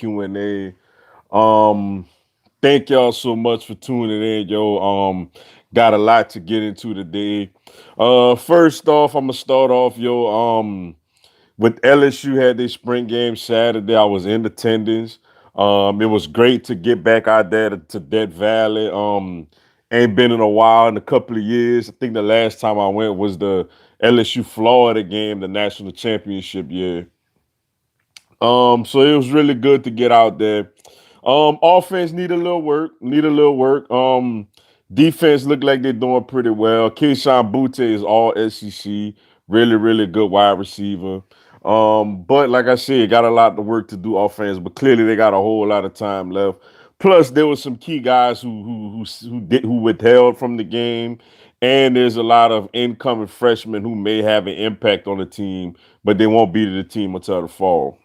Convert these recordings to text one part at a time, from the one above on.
Q&A. Um, Thank y'all so much for tuning in, yo. Got a lot to get into today. First off, I'm gonna start off, yo. With LSU had their spring game Saturday. I was in attendance. It was great to get back out there to Death Valley. Ain't been in a while, in a couple of years. I think the last time I went was the LSU Florida game, the national championship year. So it was really good to get out there. Offense need a little work. Need a little work. Defense look like they're doing pretty well. Keyshawn Butte is all SEC. Really, really good wide receiver. But like I said, got a lot of work to do offense. But clearly they got a whole lot of time left. Plus, there was some key guys who withheld from the game, and there's a lot of incoming freshmen who may have an impact on the team, but they won't be to the team until the fall.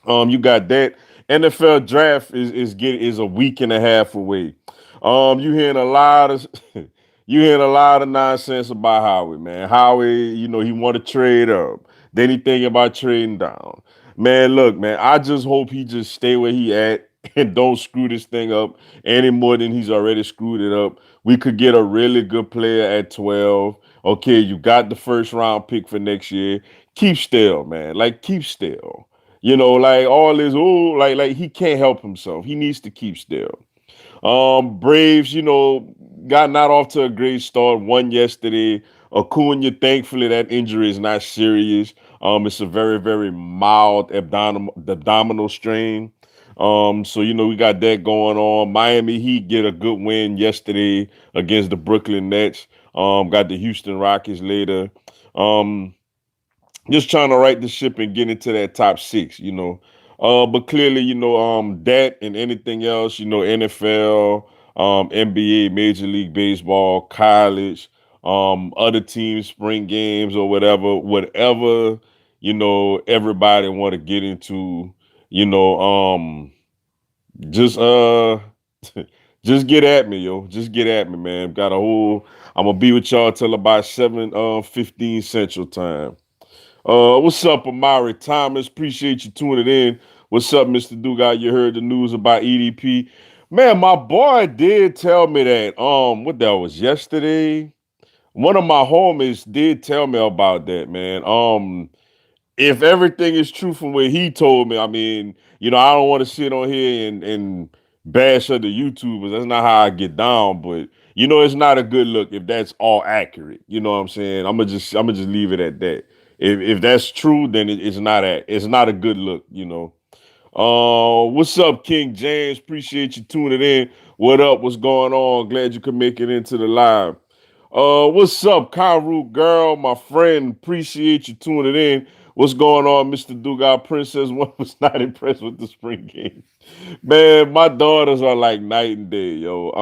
You got that. NFL draft is a week and a half away. You hearing a lot of you hearing a lot of nonsense about Howie, man. Howie, he want to trade up. Then he thinking about trading down. Man, look, man, I just hope he just stay where he at and don't screw this thing up any more than he's already screwed it up. We could get a really good player at 12. Okay, you got the first round pick for next year. Keep still, man. Like keep still. Like all this, oh, like he can't help himself. He needs to keep still. Braves, got not off to a great start. Won yesterday. Acuna, thankfully, that injury is not serious. It's a very, very mild abdominal strain. So we got that going on. Miami Heat get a good win yesterday against the Brooklyn Nets. Got the Houston Rockets later. Um, just trying to right the ship and get into that top six. But clearly, that and anything else, NFL, NBA, Major League Baseball, college, other teams, spring games or whatever, everybody want to get into, you know, just just get at me, yo. Just get at me, man. I'm gonna be with y'all till about 7:15 Central Time. What's up, Amari Thomas? Appreciate you tuning in. What's up, Mr. Dugas? You heard the news about EDP. Man, my boy did tell me that. What that was yesterday. One of my homies did tell me about that, man. If everything is true from what he told me, I mean, I don't want to sit on here and bash other YouTubers. That's not how I get down, but it's not a good look if that's all accurate. You know what I'm saying? I'm gonna just leave it at that. If that's true, then it's not a good look. What's up, King James? Appreciate you tuning in. What up? What's going on? Glad you could make it into the live. What's up, Karu girl, my friend? Appreciate you tuning in. What's going on, Mr. Dugas Princess? One was not impressed with the spring game. Man, my daughters are like night and day, yo.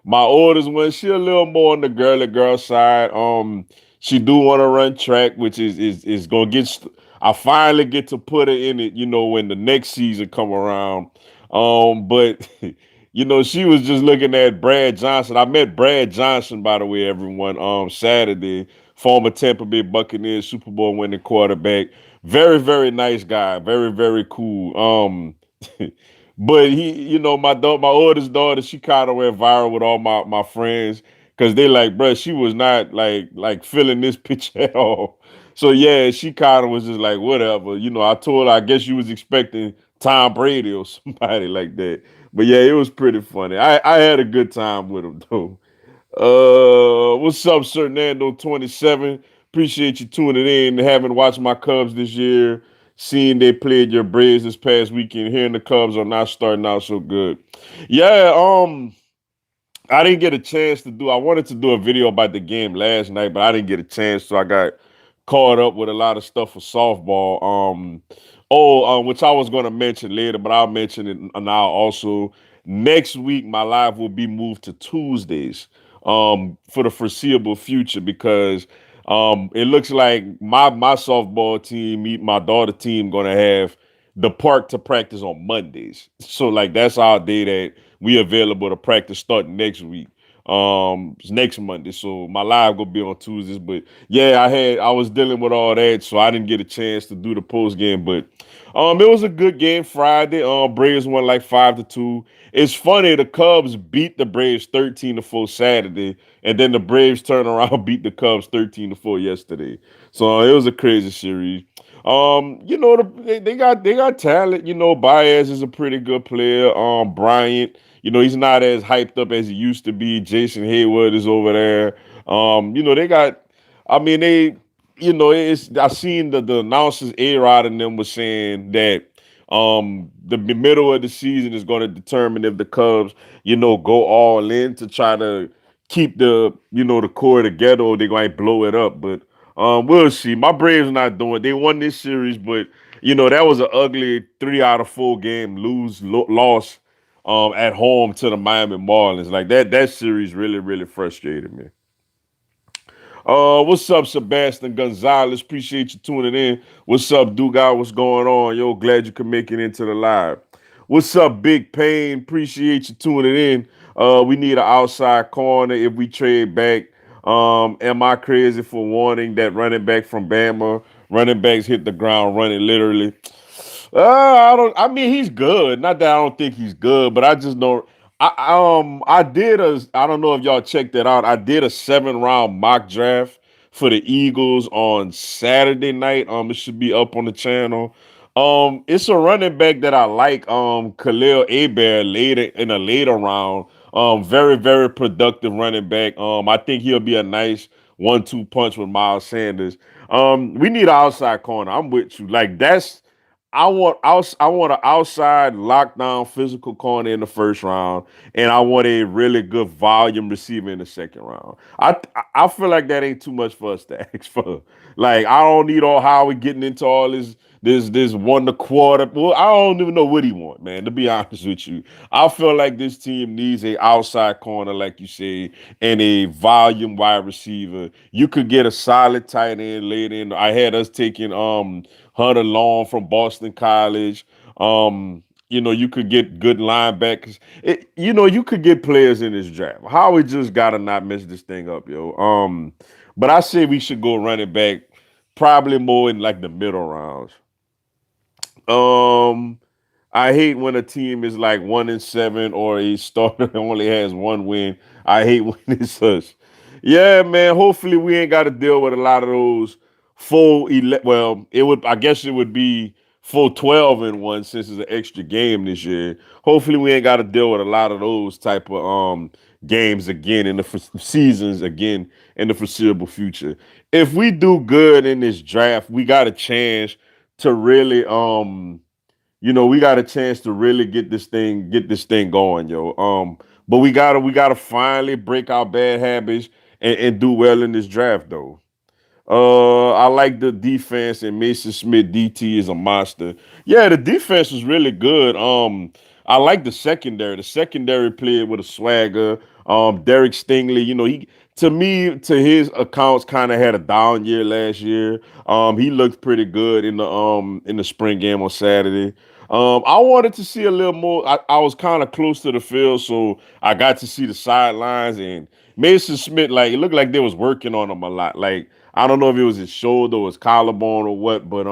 My oldest one, she a little more on the girly girl side. She do want to run track, which is gonna I finally get to put her in it, when the next season come around. But she was just looking at Brad Johnson. I met Brad Johnson, by the way, everyone, Saturday, former Tampa Bay Buccaneers Super Bowl winning quarterback. Very, very nice guy. Very, very cool. But my oldest daughter, she kind of went viral with all my friends because they like, bruh, she was not like feeling this pitch at all. So yeah, she kind of was just like, whatever. I told her, I guess you was expecting Tom Brady or somebody like that. But yeah, it was pretty funny. I had a good time with him though. What's up, Sir Nando 27? Appreciate you tuning in. Haven't watched my Cubs this year. Seeing they played your Braves this past weekend. Hearing the Cubs are not starting out so good. Yeah, I didn't get a chance to do. I wanted to do a video about the game last night, but I didn't get a chance, so I got caught up with a lot of stuff for softball. Which I was going to mention later, but I'll mention it now also. Next week, my live will be moved to Tuesdays for the foreseeable future because it looks like my softball team, my daughter team, gonna have the park to practice on Mondays. So like that's our day that we available to practice starting next week. It's next Monday. So my live gonna be on Tuesdays. But yeah, I was dealing with all that, so I didn't get a chance to do the post game. But It was a good game Friday. Braves won like 5-2. It's funny the Cubs beat the Braves 13-4 Saturday, and then the Braves turn around and beat the Cubs 13-4 yesterday. So it was a crazy series. They got talent. Baez is a pretty good player. Bryant, he's not as hyped up as he used to be. Jason Hayward is over there. They got. I mean, it's I seen the announcers A Rod and them was saying that the middle of the season is going to determine if the Cubs, go all in to try to keep the core together or they're going to blow it up. But we'll see. My Braves not doing. They won this series, but that was an ugly 3 out of 4 game loss at home to the Miami Marlins. Like that series really really frustrated me. What's up, Sebastian Gonzalez? Appreciate you tuning in. What's up, Dugas? What's going on? Yo, glad you could make it into the live. What's up, Big Pain? Appreciate you tuning in. We need an outside corner if we trade back. Am I crazy for wanting that running back from Bama? Running backs hit the ground running literally. I don't. I mean, he's good. Not that I don't think he's good, but I just don't. I did a. I don't know if y'all checked that out. I did a 7 round mock draft for the Eagles on Saturday night. It should be up on the channel. It's a running back that I like. Khalil Abear later in a later round. Very very productive running back. I think he'll be a nice 1-2 punch with Miles Sanders. We need an outside corner. I'm with you. Like that's I want an outside lockdown physical corner in the first round, and I want a really good volume receiver in the second round. I feel like that ain't too much for us to ask for. Like I don't need all how we getting into all this 1 1/4. Well, I don't even know what he want, man. To be honest with you, I feel like this team needs a outside corner, like you say, and a volume wide receiver. You could get a solid tight end late in. I had us taking Hunter Long from Boston College. You could get good linebackers. You could get players in this draft. How we just gotta not mess this thing up, yo. But I say we should go running back, probably more in like the middle rounds. Um, I hate when a team is like 1-7 or a starter only has 1 win. I hate when it's such. Yeah, man. Hopefully we ain't got to deal with a lot of those full. Well, it would. I guess it would be full 12-1 since it's an extra game this year. Hopefully we ain't got to deal with a lot of those type of games again in the seasons again in the foreseeable future. If we do good in this draft, we got a chance to really we got a chance to really get this thing going, yo. But we gotta finally break our bad habits and do well in this draft though. I like the defense and Mason Smith DT is a monster. Yeah, the defense was really good. I like the secondary. The secondary played with a swagger. Derek Stingley, he to me, to his accounts, kind of had a down year last year. He looked pretty good in the spring game on Saturday. I wanted to see a little more. I was kind of close to the field, so I got to see the sidelines and Mason Smith. Like it looked like they was working on him a lot. Like I don't know if it was his shoulder or his collarbone or what, but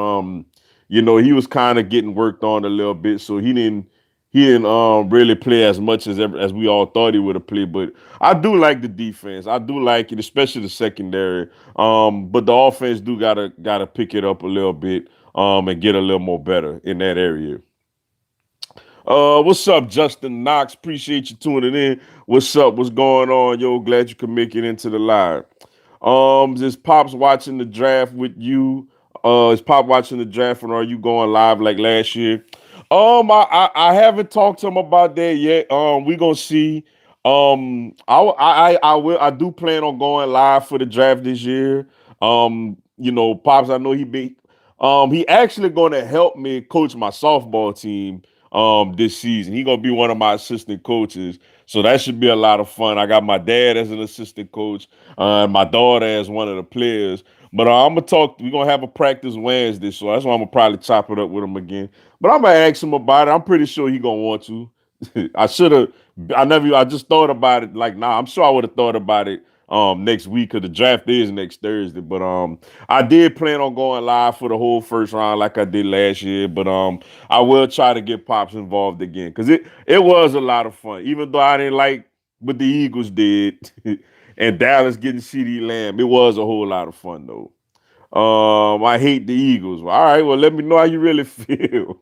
he was kind of getting worked on a little bit, so he didn't really play as much as we all thought he would have played. But I do like the defense. I do like it, especially the secondary. But the offense do gotta pick it up a little bit and get a little more better in that area. What's up, Justin Knox? Appreciate you tuning in. What's up? What's going on? Yo, glad you could make it into the live. Is Pops watching the draft with you? Is Pop watching the draft and are you going live like last year? I haven't talked to him about that yet. We gonna see. I do plan on going live for the draft this year. Pops, I know he actually gonna help me coach my softball team this season. He gonna be one of my assistant coaches. So that should be a lot of fun. I got my dad as an assistant coach, and my daughter as one of the players. But I'm gonna talk. We're gonna have a practice Wednesday, so that's why I'm gonna probably chop it up with him again. But I'm gonna ask him about it. I'm pretty sure he gonna want to. I should have. I never. I just thought about it. Like, nah, I'm sure I would have thought about it next week because the draft is next Thursday. But I did plan on going live for the whole first round like I did last year. But I will try to get Pops involved again because it was a lot of fun. Even though I didn't like what the Eagles did and Dallas getting CD Lamb, it was a whole lot of fun though. I hate the Eagles. Well, all right, well, let me know how you really feel.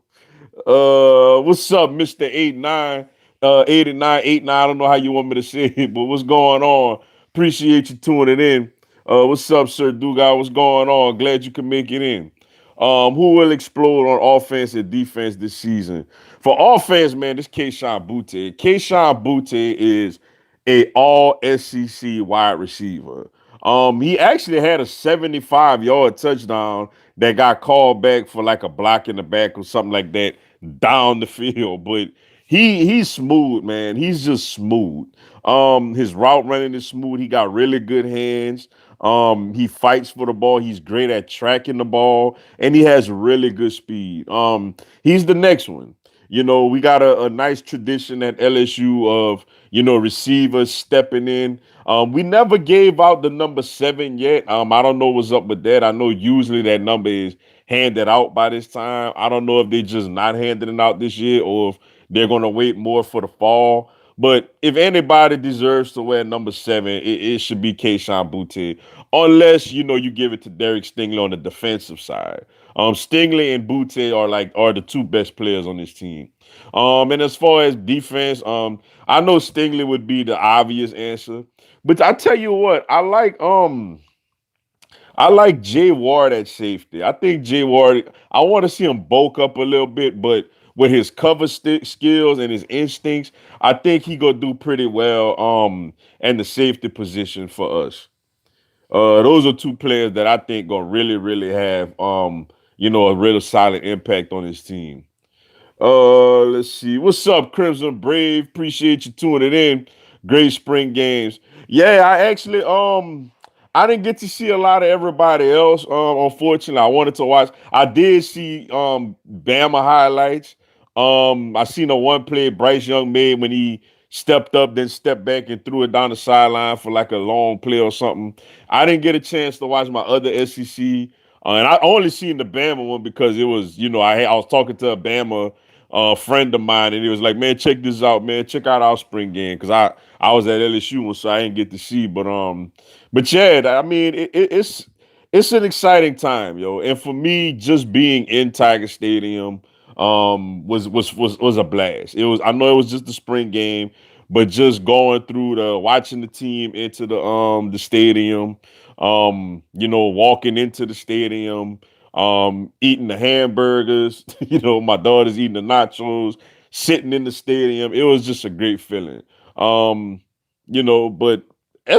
What's up, Mr. 89? 89, 89. I don't know how you want me to say it, but what's going on? Appreciate you tuning in. What's up, Sir Dugas? What's going on? Glad you could make it in. Who will explode on offense and defense this season? For offense, man, this Kayshon Boutte. Kayshon Boutte is a all SEC wide receiver. He actually had a 75-yard touchdown that got called back for like a block in the back or something like that down the field. But he's smooth, man. He's just smooth. His route running is smooth. He got really good hands. He fights for the ball. He's great at tracking the ball, and he has really good speed. He's the next one. We got a nice tradition at LSU of receivers stepping in. We never gave out the number 7 yet. I don't know what's up with that. I know usually that number is handed out by this time. I don't know if they just not handing it out this year or if they're gonna wait more for the fall. But if anybody deserves to wear number 7, it should be Kayshon Boutte, unless you give it to Derek Stingley on the defensive side. Stingley and Boutte are the two best players on this team. And as far as defense, I know Stingley would be the obvious answer, but I tell you what, I like Jay Ward at safety. I think Jay Ward. I want to see him bulk up a little bit, but with his cover stick skills and his instincts, I think he gonna do pretty well. In the safety position for us. Those are two players that I think gonna really, really have a real solid impact on his team. Let's see. What's up, Crimson Brave? Appreciate you tuning in. Great spring games. Yeah, I didn't get to see a lot of everybody else. Unfortunately, I wanted to watch. I did see Bama highlights. I seen a one play Bryce Young made when he stepped up, then stepped back and threw it down the sideline for like a long play or something. I didn't get a chance to watch my other SEC. And I only seen the Bama one because it was, I was talking to a Bama friend of mine, and he was like, "Man, check this out, man. Check out our spring game." Because I was at LSU, so I didn't get to see. But yeah, I mean, it's an exciting time, yo. And for me, just being in Tiger Stadium was a blast. I know it was just the spring game, but just going through watching the team into the stadium, walking into the stadium, eating the hamburgers, my daughter's eating the nachos, sitting in the stadium. It was just a great feeling. But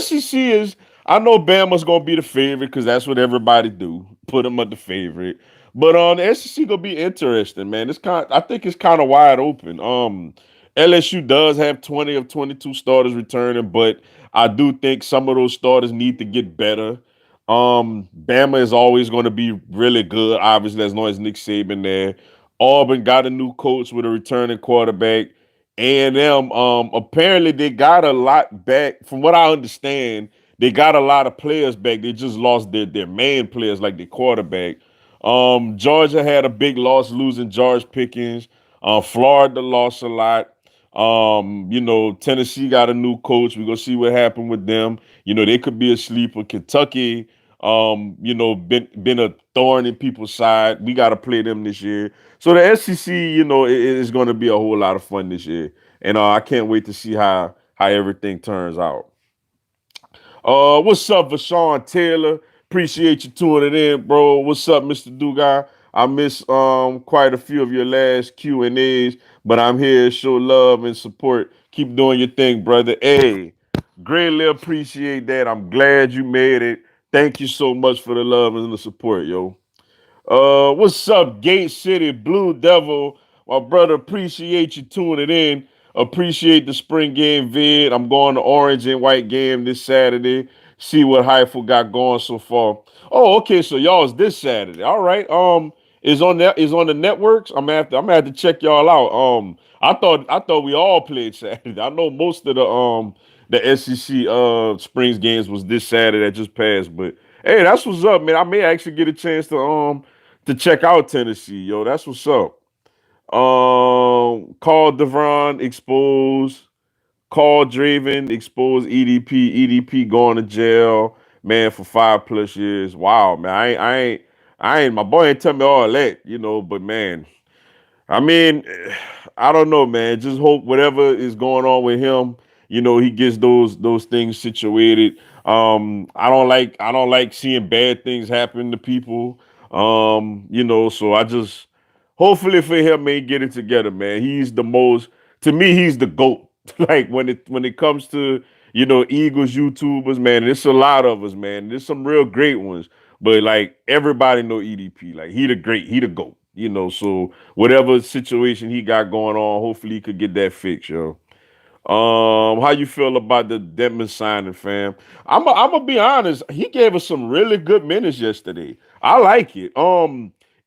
SEC is, I know Bama's gonna be the favorite because that's what everybody do. Put them at the favorite. But the SEC gonna be interesting, man. I think it's kind of wide open. LSU does have 20 of 22 starters returning, but I do think some of those starters need to get better. Bama is always going to be really good, obviously, as long as Nick Saban there. Auburn got a new coach with a returning quarterback. A&M, apparently they got a lot back. From what I understand, they got a lot of players back. They just lost their main players, like the quarterback. Georgia had a big loss losing George Pickens. Florida lost a lot. Tennessee got a new coach. We're gonna see what happened with them. They could be a sleeper. Kentucky, been a thorn in people's side. We gotta play them this year. So the SEC, is gonna be a whole lot of fun this year. And I can't wait to see how everything turns out. What's up, Vashawn Taylor? Appreciate you tuning in, bro. What's up, Mr. Dugai? I missed quite a few of your last Q&As, but I'm here to show love and support. Keep doing your thing, brother. Hey, greatly appreciate that. I'm glad you made it. Thank you so much for the love and the support, yo. What's up, Gate City Blue Devil? My brother, appreciate you tuning in. Appreciate the spring game vid. I'm going to orange and white game this Saturday. See what Heifel got going so far. Oh, okay. So y'all is this Saturday. All right. Is on the networks. I'm gonna have to check y'all out. I thought we all played Saturday. I know most of the the SEC Springs games was this Saturday that just passed. But hey, that's what's up, man. I may actually get a chance to check out Tennessee, yo. That's what's up. Carl Devron exposed. Carl Draven exposed EDP. EDP going to jail, man, for 5+ years. Wow, man. I ain't. My boy ain't tell me all that, But man, I mean, I don't know, man. Just hope whatever is going on with him, he gets those things situated. I don't like seeing bad things happen to people. So I just hopefully for him, man, get it together, man. He's the most to me, he's the GOAT. Like when it comes to, Eagles YouTubers, man, there's a lot of us, man. There's some real great ones. But like everybody know EDP. Like he the GOAT, so whatever situation he got going on, hopefully he could get that fixed, yo. How you feel about the Denman signing, fam? I'm gonna be honest. He gave us some really good minutes yesterday. I like it.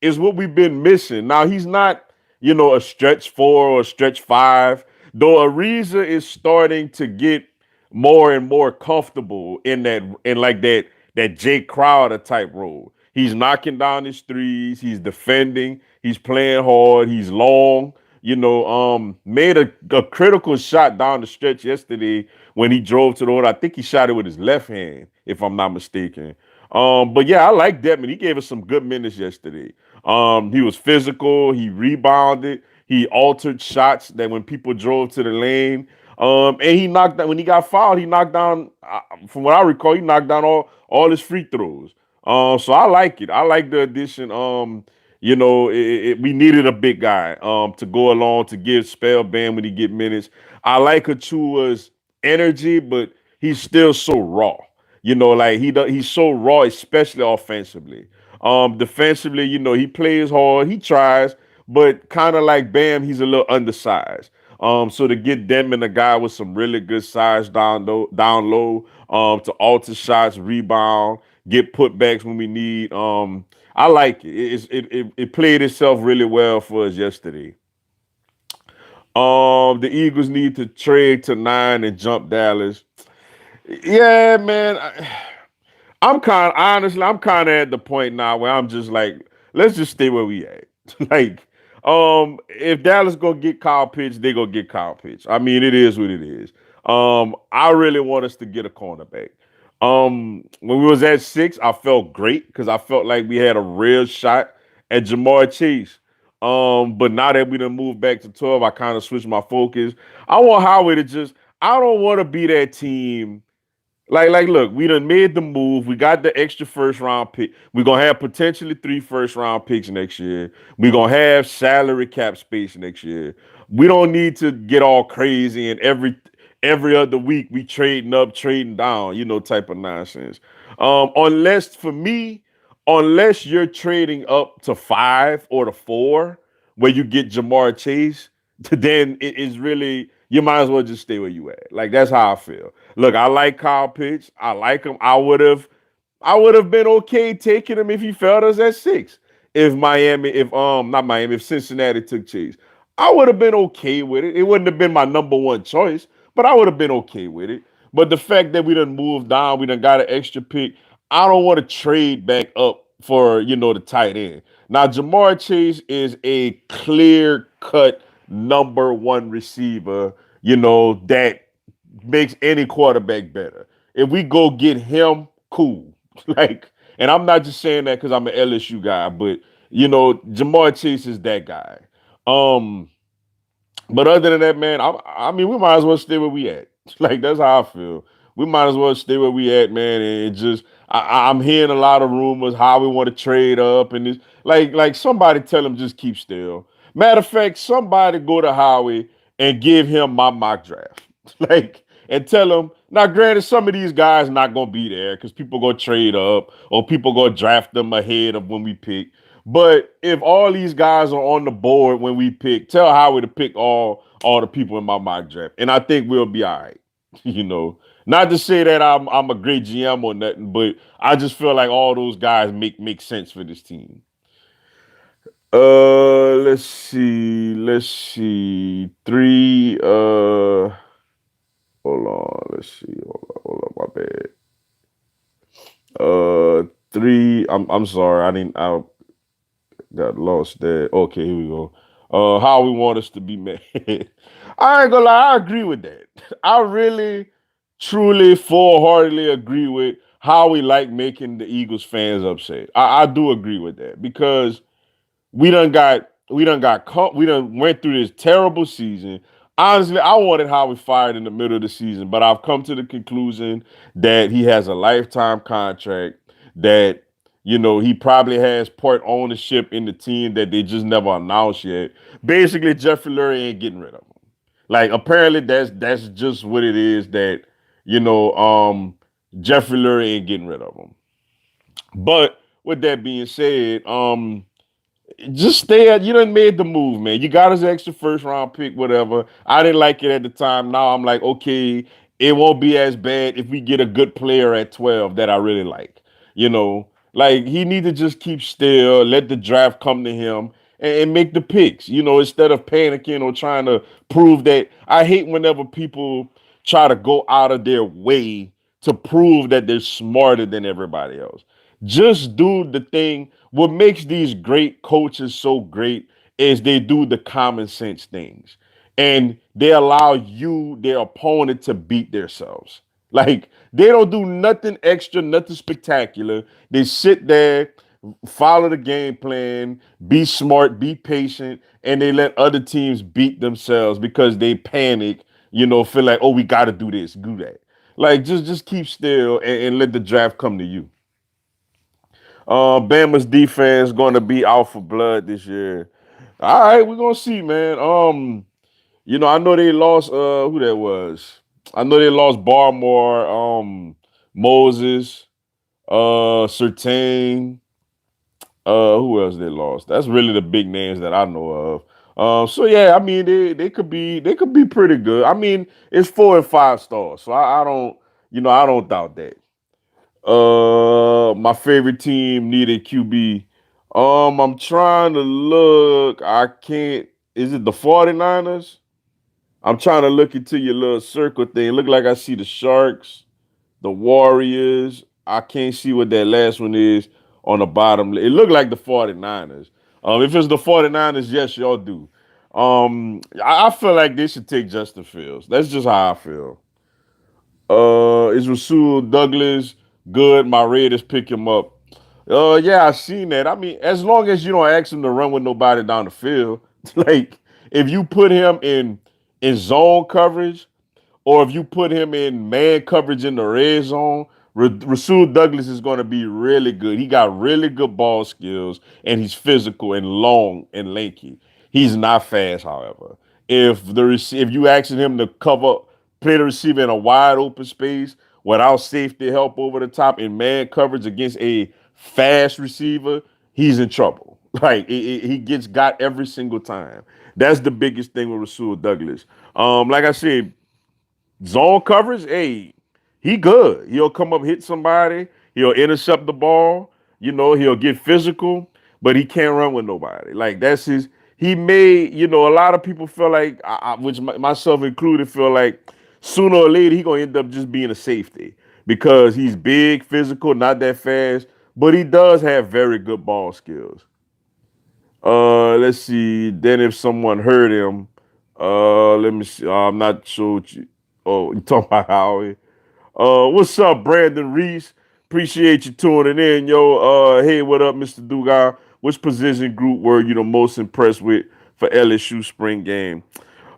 Is what we've been missing. Now he's not, a stretch four or a stretch five. Though Ariza is starting to get more and more comfortable in like that Jake Crowder type role. He's knocking down his threes. He's defending. He's playing hard. He's long. Made a critical shot down the stretch yesterday when he drove to the order. I think he shot it with his left hand, if I'm not mistaken. But yeah, I like Dedman. He gave us some good minutes yesterday. He was physical. He rebounded. He altered shots that when people drove to the lane. And he knocked down when he got fouled. He knocked down, from what I recall, he knocked down all his free throws. So I like it. I like the addition. We needed a big guy to go along to give spell bam when he get minutes. I like Achua's energy, but he's still so raw. Like he's so raw, especially offensively. Defensively, he plays hard, he tries, but kind of like Bam, he's a little undersized. So to get Denman, a guy with some really good size down low, to alter shots, rebound, get putbacks when we need. I like it. It played itself really well for us yesterday. The Eagles need to trade to 9 and jump Dallas. Yeah, man. I'm kind of at the point now where I'm just like, let's just stay where we at. Like, if Dallas gonna get Kyle Pitts, they gonna get Kyle Pitts. I mean, it is what it is. I really want us to get a cornerback. When we was at 6, I felt great because I felt like we had a real shot at Jamar Chase. But now that we done moved back to 12, I kind of switched my focus. I want Howie to just. I don't want to be that team look, we done made the move. We got the extra first round pick. We're gonna have potentially 3 first round picks next year. We're gonna have salary cap space next year. We don't need to get all crazy and every other week we trading up, trading down, type of nonsense. Unless for me, unless you're trading up to 5 or to 4, where you get Jamar Chase, then it is really you might as well just stay where you at. Like that's how I feel. Look, I like Kyle Pitts. I like him. I would have been okay taking him if he failed us at 6. If Miami, if not Miami, if Cincinnati took Chase, I would have been okay with it. It wouldn't have been my number one choice, but I would have been okay with it. But the fact that we done moved down, we done got an extra pick. I don't want to trade back up for the tight end. Now Jamar Chase is a clear cut number one receiver, that makes any quarterback better. If we go get him, cool. Like, and I'm not just saying that because I'm an LSU guy, but Jamar Chase is that guy. Um, but other than that, man, I mean, we might as well stay where we at. Like that's how I feel. We might as well stay where we at, man. And just I'm hearing a lot of rumors how we want to trade up and this. Like somebody tell him just keep still. Matter of fact, somebody go to Howie and give him my mock draft. Like and tell him now. Granted, some of these guys not gonna be there because people gonna trade up or people gonna draft them ahead of when we pick. But if all these guys are on the board when we pick, tell Howard to pick all the people in my mock draft, and I think we'll be all right. You know, not to say that I'm a great GM or nothing, but I just feel like all those guys make sense for this team. Let's see. Three. Hold Hold on. Let's see. Hold on. My bad. 3. I'm sorry. I got lost there. Okay, here we go. How we want us to be made. I ain't gonna lie, I agree with that. I really, truly, full-heartedly agree with how we like making the Eagles fans upset. I do agree with that because we done went through this terrible season. Honestly, I wanted Howie fired in the middle of the season, but I've come to the conclusion that he has a lifetime contract, that he probably has part ownership in the team that they just never announced yet. Basically, Jeffrey Lurie ain't getting rid of him. Like apparently that's just what it is, that you know, um Jeffrey Lurie ain't getting rid of him. But with that being said, just stay at you done made the move, man. You got his extra first round pick, whatever. I didn't like it at the time. Now I'm like, okay, it won't be as bad if we get a good player at 12 that I really like. Like he need to just keep still, let the draft come to him and make the picks, instead of panicking or trying to prove that. I hate whenever people try to go out of their way to prove that they're smarter than everybody else. Just do the thing. What makes these great coaches so great is they do the common sense things, and they allow you, their opponent, to beat themselves. Like they don't do nothing extra, nothing spectacular. They sit there, follow the game plan, be smart, be patient, and they let other teams beat themselves because they panic, feel like, oh, we got to do this, do that. Like just keep still and let the draft come to you. Bama's defense going to be out for blood this year. All right, we're gonna see, man. I know they lost. Who that was? I know they lost Barmore, Moses, Sertain. Who else they lost? That's really the big names that I know of. So yeah, I mean they could be pretty good. I mean it's 4 and 5 stars, so I don't doubt that. My favorite team needed QB. I'm trying to look. I can't. Is it the 49ers? I'm trying to look into your little circle thing. Look like I see the Sharks, the Warriors. I can't see what that last one is on the bottom. It looked like the 49ers. If it's the 49ers, yes, y'all do. I feel like they should take Justin Fields. That's just how I feel. Is Rasul Douglas good? My Raiders pick him up. Yeah, I seen that. I mean, as long as you don't ask him to run with nobody down the field, like if you put him in zone coverage, or if you put him in man coverage in the red zone, Rasul Douglas is going to be really good. He got really good ball skills, and he's physical and long and lanky. He's not fast, however. If you asking him to play the receiver in a wide open space without safety help over the top in man coverage against a fast receiver, he's in trouble. Like he gets got every single time. That's the biggest thing with Rasul Douglas. Like I said, zone coverage, hey, he good. He'll come up, hit somebody. He'll intercept the ball. He'll get physical, but he can't run with nobody. Like that's his. He may, a lot of people feel like, which myself included, feel like sooner or later he gonna end up just being a safety because he's big, physical, not that fast, but he does have very good ball skills. Let's see. Then if someone hurt him, let me see. I'm not sure. Oh, you talking about Howie? What's up, Brandon Reese? Appreciate you tuning in, yo. Hey, what up, Mr. Dugas? Which position group were you the most impressed with for LSU spring game?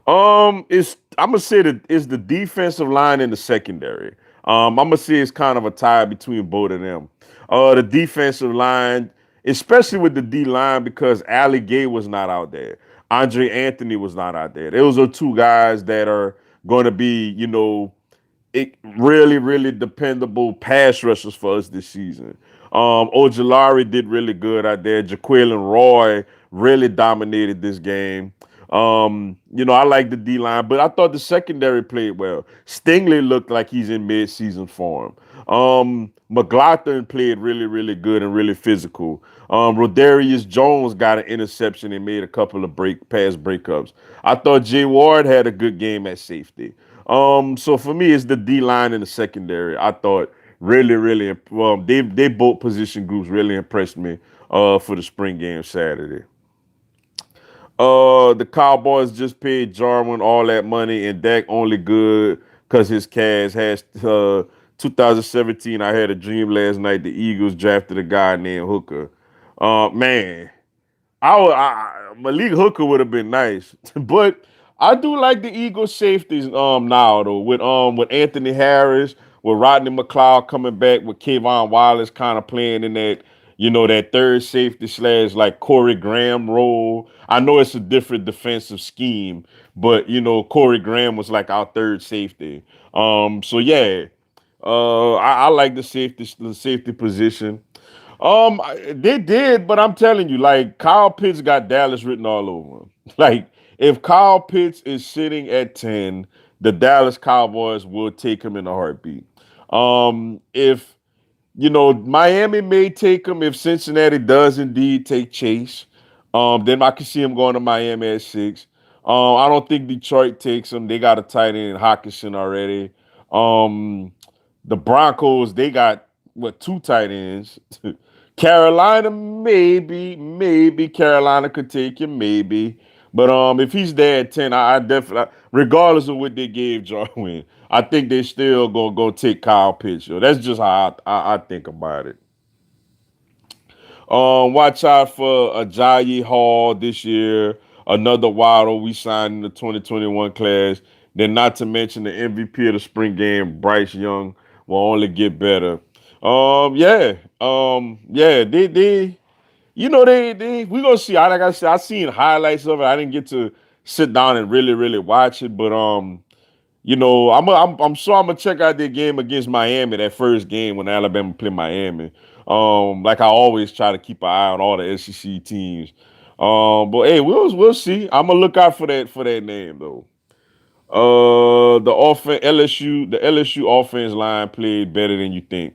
It's I'm gonna say that it's the defensive line and the secondary. I'm gonna say it's kind of a tie between both of them. The defensive line, especially with the D line, because Ali Gay was not out there. Andre Anthony was not out there. Those are two guys that are going to be, really, really dependable pass rushers for us this season. Ojolari did really good out there. Jaqueline Roy really dominated this game. I like the D line, but I thought the secondary played well. Stingley looked like he's in mid-season form. McLaughlin played really, really good and really physical. Rodarius Jones got an interception and made a couple of pass breakups. I thought Jay Ward had a good game at safety. So for me, it's the D line and the secondary. I thought really, well, they both position groups really impressed me. For the spring game Saturday. The Cowboys just paid Jarwin all that money, and Dak only good because his cash has 2017. I had a dream last night. The Eagles drafted a guy named Hooker. Man, Malik Hooker would have been nice, but I do like the Eagles safeties now though with Anthony Harris, with Rodney McLeod coming back, with Kayvon Wallace kind of playing in that that third safety slash like Corey Graham role. I know it's a different defensive scheme, but Corey Graham was like our third safety. So yeah, I like the safety position. They did, but I'm telling you, like Kyle Pitts got Dallas written all over him. Like if Kyle Pitts is sitting at 10, the Dallas Cowboys will take him in a heartbeat. If Miami may take him if Cincinnati does indeed take Chase. Then I can see him going to Miami at 6. I don't think Detroit takes him. They got a tight end Hawkinson already. Um, the Broncos, they got what, two tight ends. Carolina, maybe Carolina could take him, maybe. But if he's there at 10, I definitely, regardless of what they gave Jarwin, I think they still gonna go take Kyle Pitts. Yo. That's just how I think about it. Watch out for Ajayi Hall this year. Another Waddle we signed in the 2021 class. Then not to mention the MVP of the spring game, Bryce Young, will only get better. Yeah. Yeah, they we gonna see. Like I said, I seen highlights of it. I didn't get to sit down and really watch it, but I'm sure I'm gonna check out their game against Miami, that first game when Alabama play Miami. Like I always try to keep an eye on all the SEC teams. But hey, we'll see. I'm gonna look out for that name though. The LSU offense line played better than you think.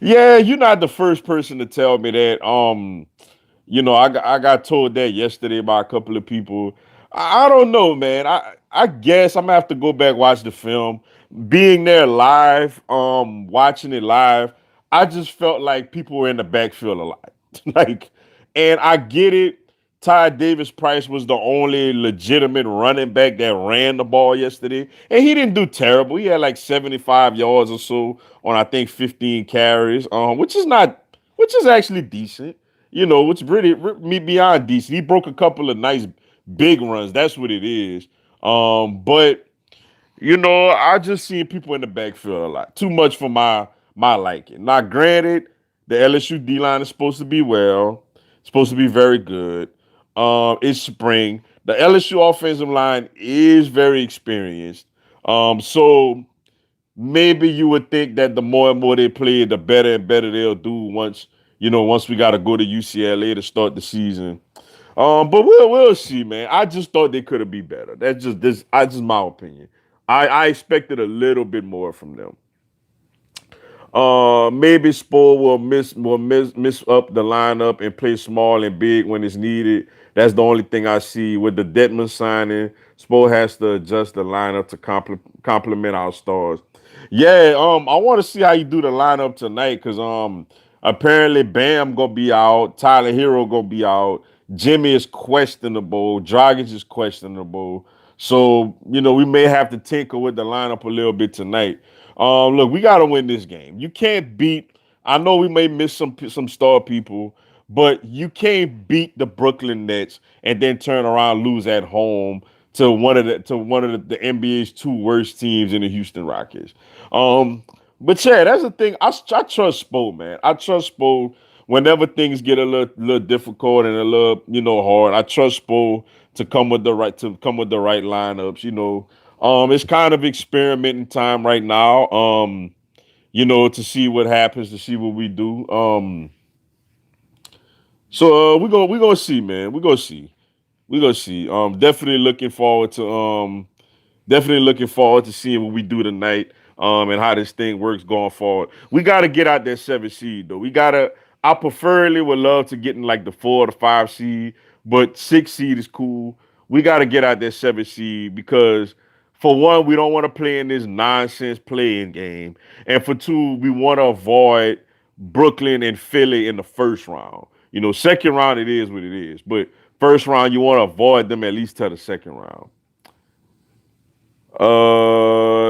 Yeah, you're not the first person to tell me that. I got told that yesterday by a couple of people. I don't know, man. I guess I'm gonna have to go back watch the film. Being there live, watching it live, I just felt like people were in the backfield a lot. like, and I get it. Ty Davis Price was the only legitimate running back that ran the ball yesterday, and he didn't do terrible. He had like 75 yards or so on I think 15 carries, which is actually decent. It's pretty me beyond decent. He broke a couple of nice big runs. That's what it is. But I just seen people in the backfield a lot. Too much for my liking. Now, granted, the LSU D line is supposed to be supposed to be very good. It's spring. The LSU offensive line is very experienced. So maybe you would think that the more and more they play, the better and better they'll do once we got to go to UCLA to start the season. But we'll see, man. I just thought they could have been better. That's just this. I just my opinion. I expected a little bit more from them. Maybe Spo will miss up the lineup and play small and big when it's needed. That's the only thing I see with the Detman signing. Spo has to adjust the lineup to complement our stars. Yeah, I want to see how you do the lineup tonight because apparently Bam gonna be out, Tyler Hero gonna be out, Jimmy is questionable, Dragic is questionable. So we may have to tinker with the lineup a little bit tonight. Look, we got to win this game. You can't beat. I know we may miss some star people, but you can't beat the Brooklyn Nets and then turn around and lose at home to one of the NBA's two worst teams in the Houston Rockets. Um, but yeah, that's the thing. I trust Spo, man. I trust Spo whenever things get a little difficult and a little hard. I trust Spo to come with the right lineups. It's kind of experimenting time right now. To see what happens, to see what we do. So we're gonna see, man. We're gonna see. We're gonna see. Definitely looking forward to seeing what we do tonight. And how this thing works going forward. We gotta get out that 7 seed though. I preferably would love to get in like the 4 or 5 seed, but 6 seed is cool. We gotta get out that 7 seed because For one, we don't want to play in this nonsense playing game. And for two, we want to avoid Brooklyn and Philly in the first round. Second round, it is what it is. But first round, you want to avoid them at least till the second round.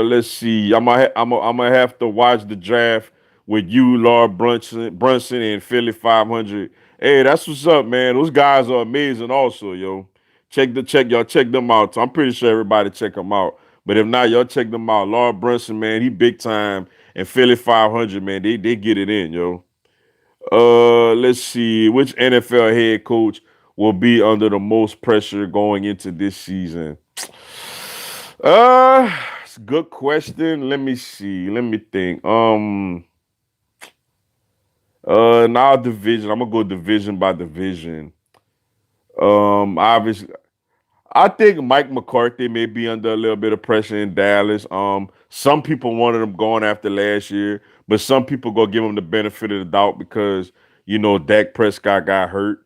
Let's see. I'm gonna have to watch the draft with you, Lord Brunson, and Philly 500. Hey, that's what's up, man. Those guys are amazing, also, yo. Check them out. I'm pretty sure everybody check them out. But if not, y'all check them out. Lord Brunson, man, he big time, and Philly 500, man, they get it in, yo. Let's see. Which NFL head coach will be under the most pressure going into this season? It's a good question. Let me see. Let me think. In our division, I'm gonna go division by division. Obviously, I think Mike McCarthy may be under a little bit of pressure in Dallas. Some people wanted him going after last year, but some people go give him the benefit of the doubt because Dak Prescott got hurt.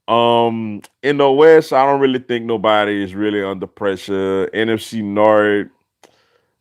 In the West, I don't really think nobody is really under pressure. NFC North,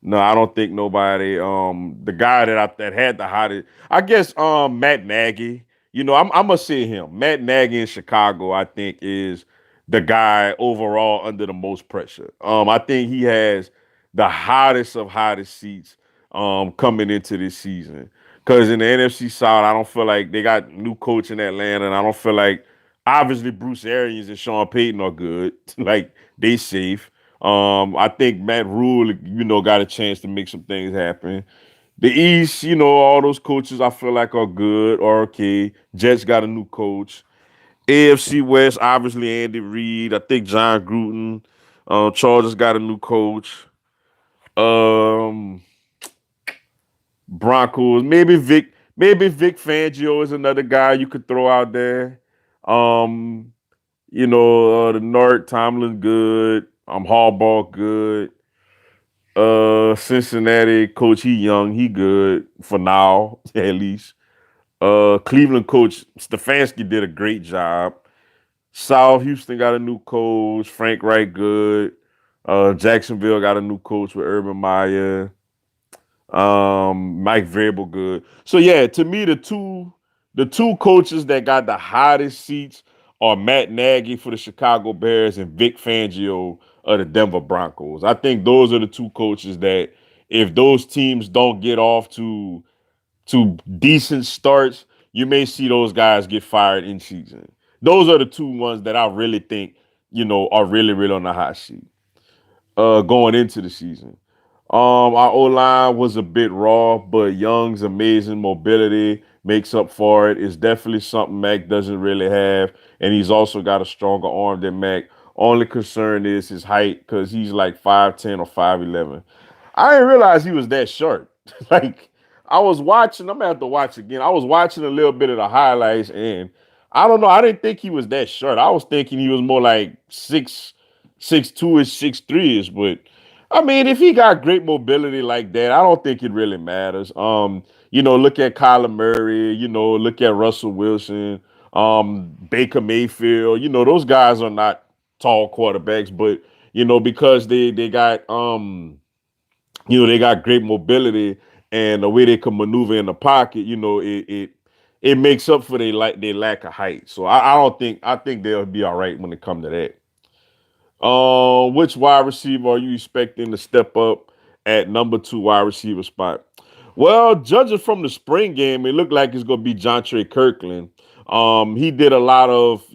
no, I don't think nobody. The guy that had the hottest, I guess, Matt Nagy. I'm gonna say him. Matt Nagy in Chicago, I think, is the guy overall under the most pressure. I think he has the hottest of hottest seats coming into this season. Because in the NFC South, I don't feel like they got new coach in Atlanta, and I don't feel like obviously Bruce Arians and Sean Payton are good. Like they safe. I think Matt Rule, got a chance to make some things happen. The East, all those coaches I feel like are good or okay. Jets got a new coach. AFC West, obviously Andy Reid. I think John Gruden. Chargers got a new coach. Um, Broncos, maybe Vic Fangio is another guy you could throw out there. Um, the North, Tomlin good. Harbaugh good. Cincinnati coach, he young, he good for now, at least. Cleveland coach Stefanski did a great job. South Houston got a new coach, Frank Wright good. Jacksonville got a new coach with Urban Meyer. Mike Vrabel good. So yeah, to me, the two coaches that got the hottest seats are Matt Nagy for the Chicago Bears and Vic Fangio of the Denver Broncos. I think those are the two coaches that if those teams don't get off to decent starts, you may see those guys get fired in season. Those are the two ones that I really think, are really, really on the hot seat going into the season. Our O line was a bit raw, but Young's amazing mobility makes up for it. It's definitely something Mac doesn't really have, and he's also got a stronger arm than Mac. Only concern is his height because he's like 5'10" or 5'11". I didn't realize he was that short. Like I was watching, I'm gonna have to watch again. I was watching a little bit of the highlights, and I don't know. I didn't think he was that short. I was thinking he was more like 6'2" ish, 6'3" ish, but I mean, if he got great mobility like that, I don't think it really matters. Look at Kyler Murray, look at Russell Wilson, Baker Mayfield. Those guys are not tall quarterbacks, but because they got they got great mobility and the way they can maneuver in the pocket, it makes up for their lack of height. So I think they'll be all right when it comes to that. Which wide receiver are you expecting to step up at number two wide receiver spot? Well, judging from the spring game, it looked like it's gonna be Jontre Kirkland. He did a lot of,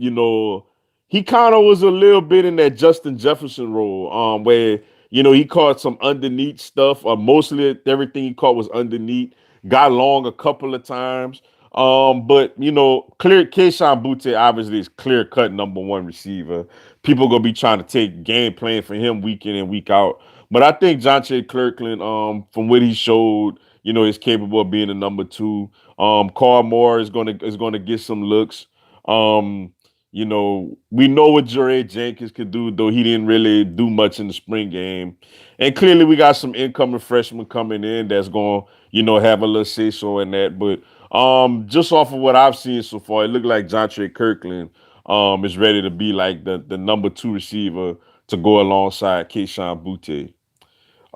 he kind of was a little bit in that Justin Jefferson role, where he caught some underneath stuff, or mostly everything he caught was underneath. Got long a couple of times. But clear Keishawn Butte obviously is clear cut number one receiver. People gonna be trying to take game plan for him week in and week out. But I think Jontre Kirkland, from what he showed, is capable of being a number two. Carl Moore is gonna get some looks. Um, we know what Jared Jenkins could do, though he didn't really do much in the spring game. And clearly we got some incoming freshmen coming in that's gonna, have a little say so in that. But just off of what I've seen so far, it looked like Jontre Kirkland is ready to be like the number two receiver to go alongside Keishawn Butte.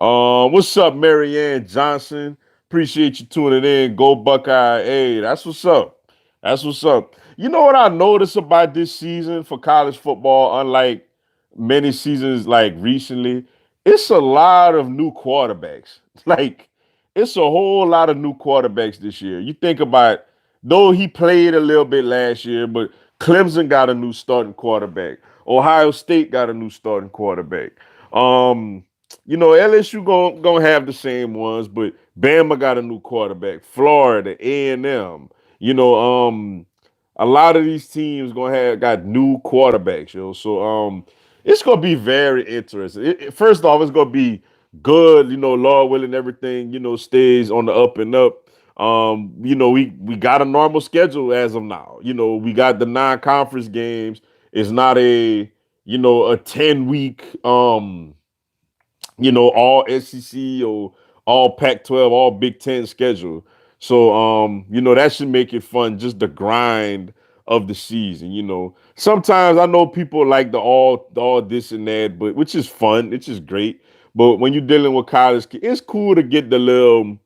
What's up, Marianne Johnson? Appreciate you tuning in. Go Buckeye. Hey, that's what's up. That's what's up. You know what I noticed about this season for college football, unlike many seasons like recently, it's a lot of new quarterbacks. Like, it's a whole lot of new quarterbacks this year. You think about, though he played a little bit last year, but Clemson got a new starting quarterback. Ohio State got a new starting quarterback. Um, LSU gonna have the same ones, but Bama got a new quarterback. Florida, A&M. You know, a lot of these teams gonna have got new quarterbacks, So it's gonna be very interesting. First off, it's gonna be good, Lord willing, everything, stays on the up and up. We got a normal schedule as of now. We got the non-conference games. It's not a 10 week all SEC or all Pac-12, all Big Ten schedule. So that should make it fun, just the grind of the season. Sometimes I know people like the all this and that, but which is fun, it's just great. But when you're dealing with college, it's cool to get the little,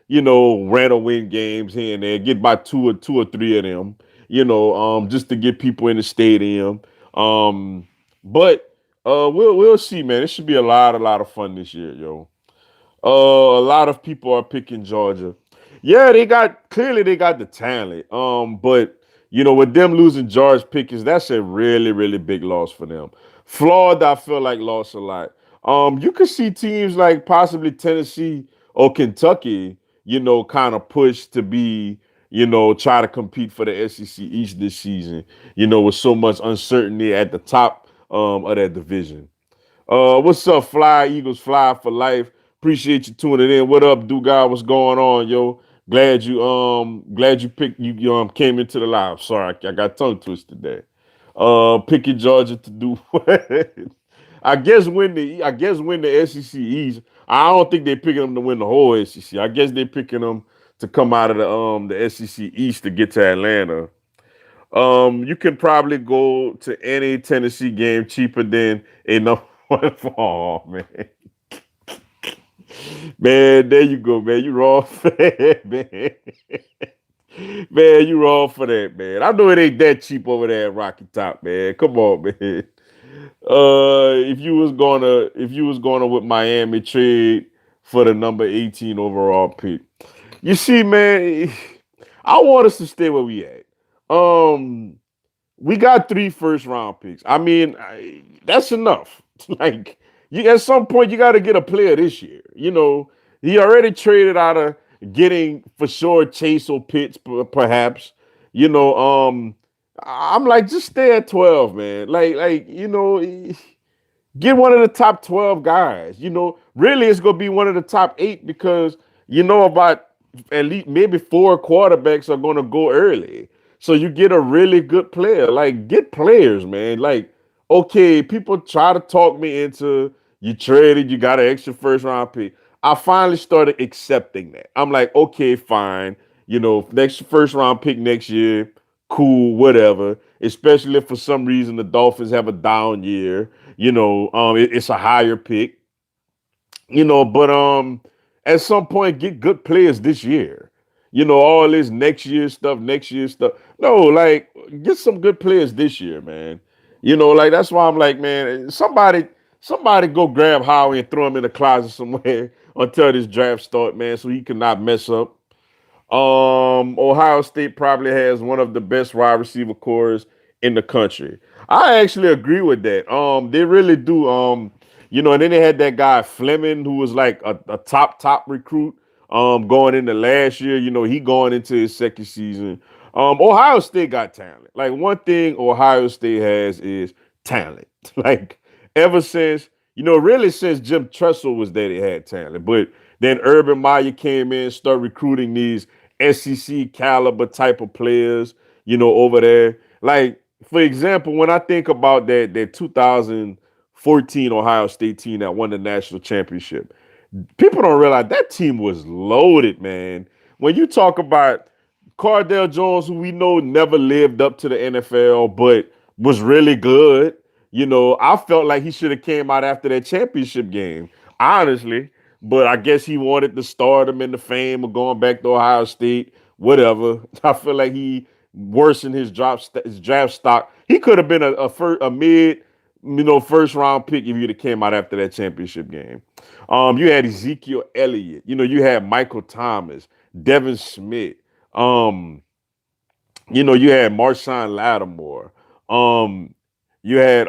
rent or win games here and there, get by two or three of them, just to get people in the stadium. But we'll see, man. It should be a lot of fun this year, yo. A lot of people are picking Georgia. Yeah, they got the talent. But with them losing George Pickens, that's a really, really big loss for them. Florida, I feel like lost a lot. You could see teams like possibly Tennessee or Kentucky, kind of push to be, try to compete for the SEC East this season, with so much uncertainty at the top of that division. What's up, Fly Eagles Fly for life? Appreciate you tuning in. What up, Dugas? What's going on, yo? Glad you picked you came into the live. Sorry, I got tongue twisted there. Picking Georgia to do what? I guess win the SEC East. I don't think they're picking them to win the whole SEC. I guess they're picking them to come out of the SEC East to get to Atlanta. You can probably go to any Tennessee game cheaper than a number one fall, man. Man, there you go, man. You wrong for that, man. Man, you wrong for that, man. I know it ain't that cheap over there at Rocky Top, man. Come on, man. If you was gonna with Miami trade for the number 18 overall pick. You see, man, I want us to stay where we at. Um, we got three first round picks. I mean, that's enough. Like, at some point, you got to get a player this year. He already traded out of getting for sure Chase or Pitts, perhaps. You know, um, I'm like, just stay at 12, man. Get one of the top 12 guys. Really, it's going to be one of the top eight because about at least maybe four quarterbacks are going to go early. So you get a really good player. Like, get players, man. Like, okay, people try to talk me into you traded, you got an extra first round pick. I finally started accepting that. I'm like, okay, fine. Next first round pick next year, cool, whatever. Especially if for some reason the Dolphins have a down year, it's a higher pick, but at some point get good players this year. All this next year stuff. No, like get some good players this year, man. Like that's why I'm like, man, somebody go grab Howie and throw him in the closet somewhere until this draft start, man, so he cannot mess up. Ohio State probably has one of the best wide receiver cores in the country. I actually agree with that. They really do. And then they had that guy Fleming who was like a top recruit. Going into last year, he going into his second season. Ohio State got talent. Like one thing Ohio State has is talent. Like ever since, really since Jim Tressel was there, they had talent. But then Urban Meyer came in, started recruiting these SEC caliber type of players, over there. Like, for example, when I think about that 2014 Ohio State team that won the national championship, people don't realize that team was loaded, man. When you talk about Cardell Jones, who we know never lived up to the NFL, but was really good, I felt like he should have came out after that championship game, honestly. but I guess he wanted the stardom and the fame of going back to Ohio State. Whatever. I feel like he worsened his draft stock. He could have been a mid, first round pick if he'd have came out after that championship game. You had Ezekiel Elliott. You had Michael Thomas, Devin Smith. Um, you had Marshawn Lattimore. Um, you had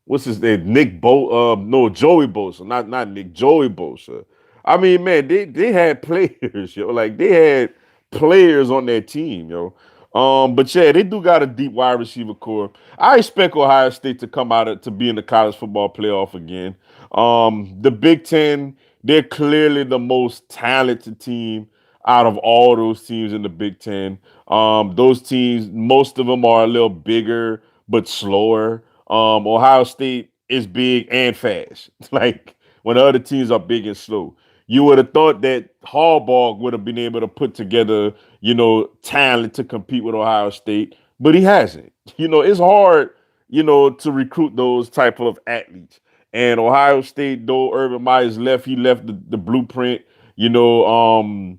what's his name? No, Joey Bosa, not Nick, Joey Bosa. I mean, man, they had players, yo. Like they had players on their team, yo. But yeah, they do got a deep wide receiver core. I expect Ohio State to come to be in the college football playoff again. The Big Ten, they're clearly the most talented team out of all those teams in the Big Ten. Those teams, most of them are a little bigger but slower. Ohio State is big and fast. Like when the other teams are big and slow. You would have thought that Harbaugh would have been able to put together, talent to compete with Ohio State, but he hasn't. It's hard, to recruit those type of athletes. And Ohio State, though Urban Meyer's left, he left the blueprint, you know, um,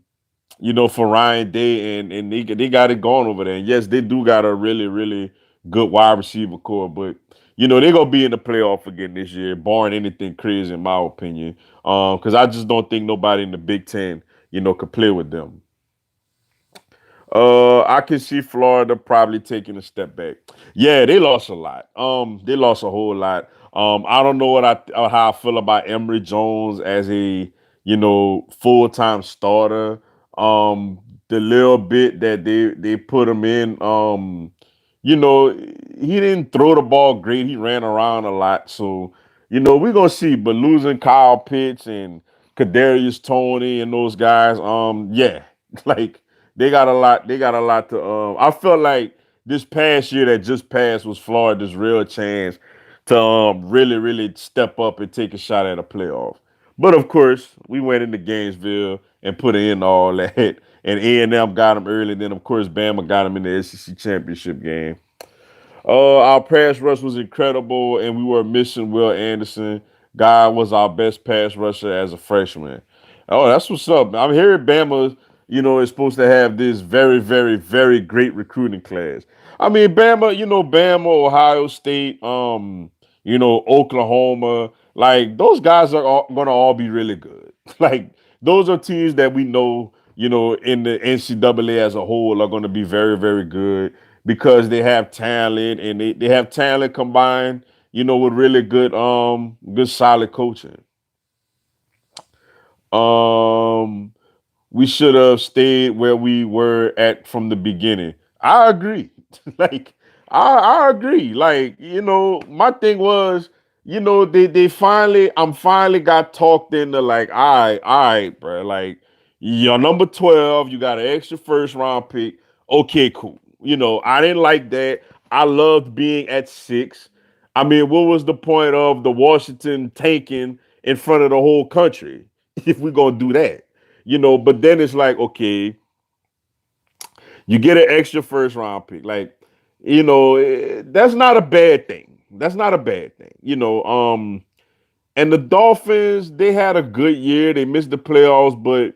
for Ryan Day, and they got it going over there. And yes, they do got a really, really good wide receiver core, but they're gonna be in the playoff again this year, barring anything crazy, in my opinion. Because I just don't think nobody in the Big Ten, could play with them. I can see Florida probably taking a step back. Yeah, they lost a lot. They lost a whole lot. I don't know how I feel about Emory Jones as a full time starter. The little bit that they put him in, he didn't throw the ball great. He ran around a lot, so we're gonna see. But losing Kyle Pitts and Kadarius Tony and those guys, yeah, like they got a lot. They got a lot to. I felt like this past year that just passed was Florida's real chance to really, really step up and take a shot at a playoff. But of course, we went into Gainesville and put in all that, and A&M got them early. Then of course, Bama got them in the SEC championship game. Our pass rush was incredible, and we were missing Will Anderson. Guy was our best pass rusher as a freshman. Oh, that's what's up. I'm hearing Bama, is supposed to have this very, very, very great recruiting class. I mean, Bama, Bama, Ohio State, Oklahoma, like those guys are gonna all be really good. Like those are teams that we know, in the NCAA as a whole are going to be very, very good because they have talent and they have talent combined, with really good solid coaching. Um we should have stayed where we were at from the beginning. I agree. Like I agree. Like, my thing was, they finally I'm finally got talked into like, all right, bro. Like you're number 12, you got an extra first round pick. Okay, cool. I didn't like that. I loved being at 6. I mean, what was the point of the Washington tanking in front of the whole country if we're gonna do that? But then it's like, okay, you get an extra first round pick. Like, that's not a bad thing. That's not a bad thing. And the Dolphins, they had a good year. They missed the playoffs, but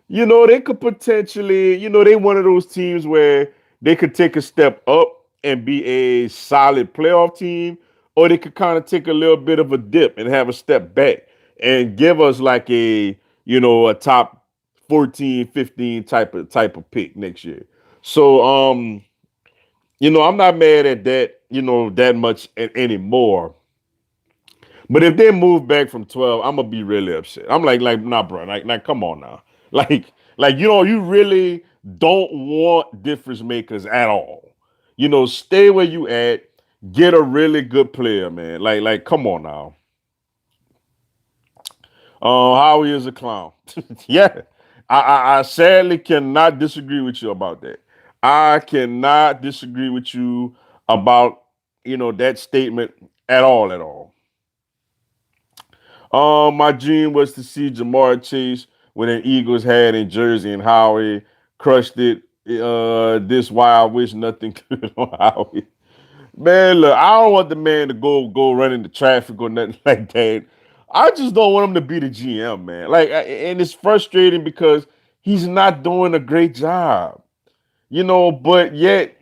they could potentially, they one of those teams where they could take a step up and be a solid playoff team, or they could kind of take a little bit of a dip and have a step back and give us like a top 14, 15 type of pick next year. So I'm not mad at that, that much anymore. But if they move back from 12, I'm gonna be really upset. I'm like, nah, bro, like, come on now, like, you really don't want difference makers at all. Stay where you at. Get a really good player, man. Come on now. Howie is a clown. Yeah, I sadly cannot disagree with you about that. I cannot disagree with you about that statement at all, at all. My dream was to see Jamar Chase with an Eagles hat in jersey, and Howie crushed it. This why I wish nothing could on Howie. Man, look, I don't want the man to go run into traffic or nothing like that. I just don't want him to be the GM, man. And it's frustrating because he's not doing a great job, but yet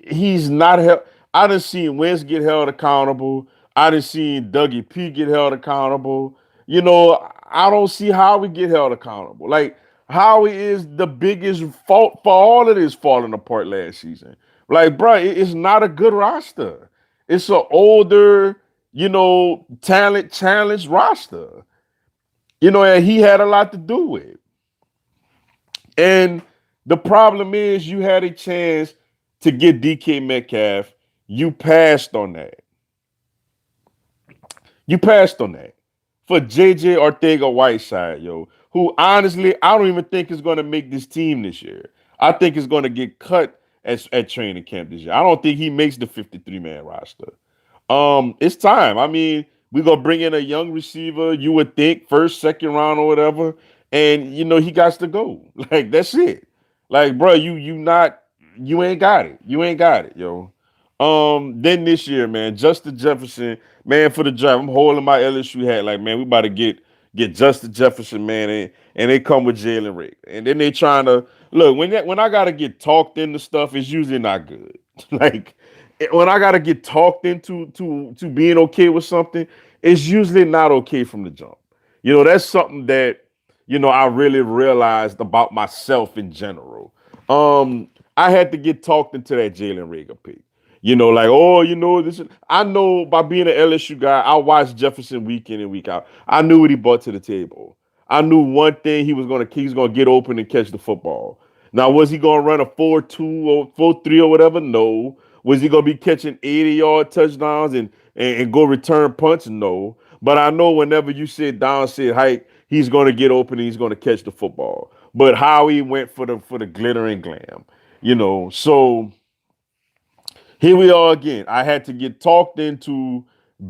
he's not held. I done seen Wentz get held accountable. I done seen Dougie P get held accountable. I don't see Howie get held accountable. Like Howie is the biggest fault for all of this falling apart last season. Like, bro, it's not a good roster. It's an older, talent challenge roster. And he had a lot to do with. And the problem is you had a chance to get DK Metcalf. You passed on that. You passed on that for JJ Ortega-Whiteside, who honestly, I don't even think is going to make this team this year. I think is going to get cut at training camp this year. I don't think he makes the 53-man roster. It's time. I mean, we're gonna bring in a young receiver, you would think, first, second round or whatever, and he got to go. Like, that's it. Like, bro, you ain't got it. You ain't got it, yo. Then this year, man, Justin Jefferson, man, for the draft. I'm holding my LSU hat, like, man, we about to get Justin Jefferson, man, and they come with Jalen Rick. And then they trying to look when I gotta get talked into stuff, it's usually not good. Like when I gotta get talked into to being okay with something, it's usually not okay from the jump. That's something that I really realized about myself in general. I had to get talked into that Jalen Rager pick. Like, oh, this is I know by being an LSU guy, I watched Jefferson week in and week out. I knew what he brought to the table. I knew one thing he's gonna get open and catch the football. Now, was he gonna run a 4-2 or 4-3 or whatever? No. Was he gonna be catching 80-yard touchdowns and go return punts? No. But I know whenever you sit down, sit hike, he's gonna get open and he's gonna catch the football. But Howie went for the glitter and glam, So here we are again. I had to get talked into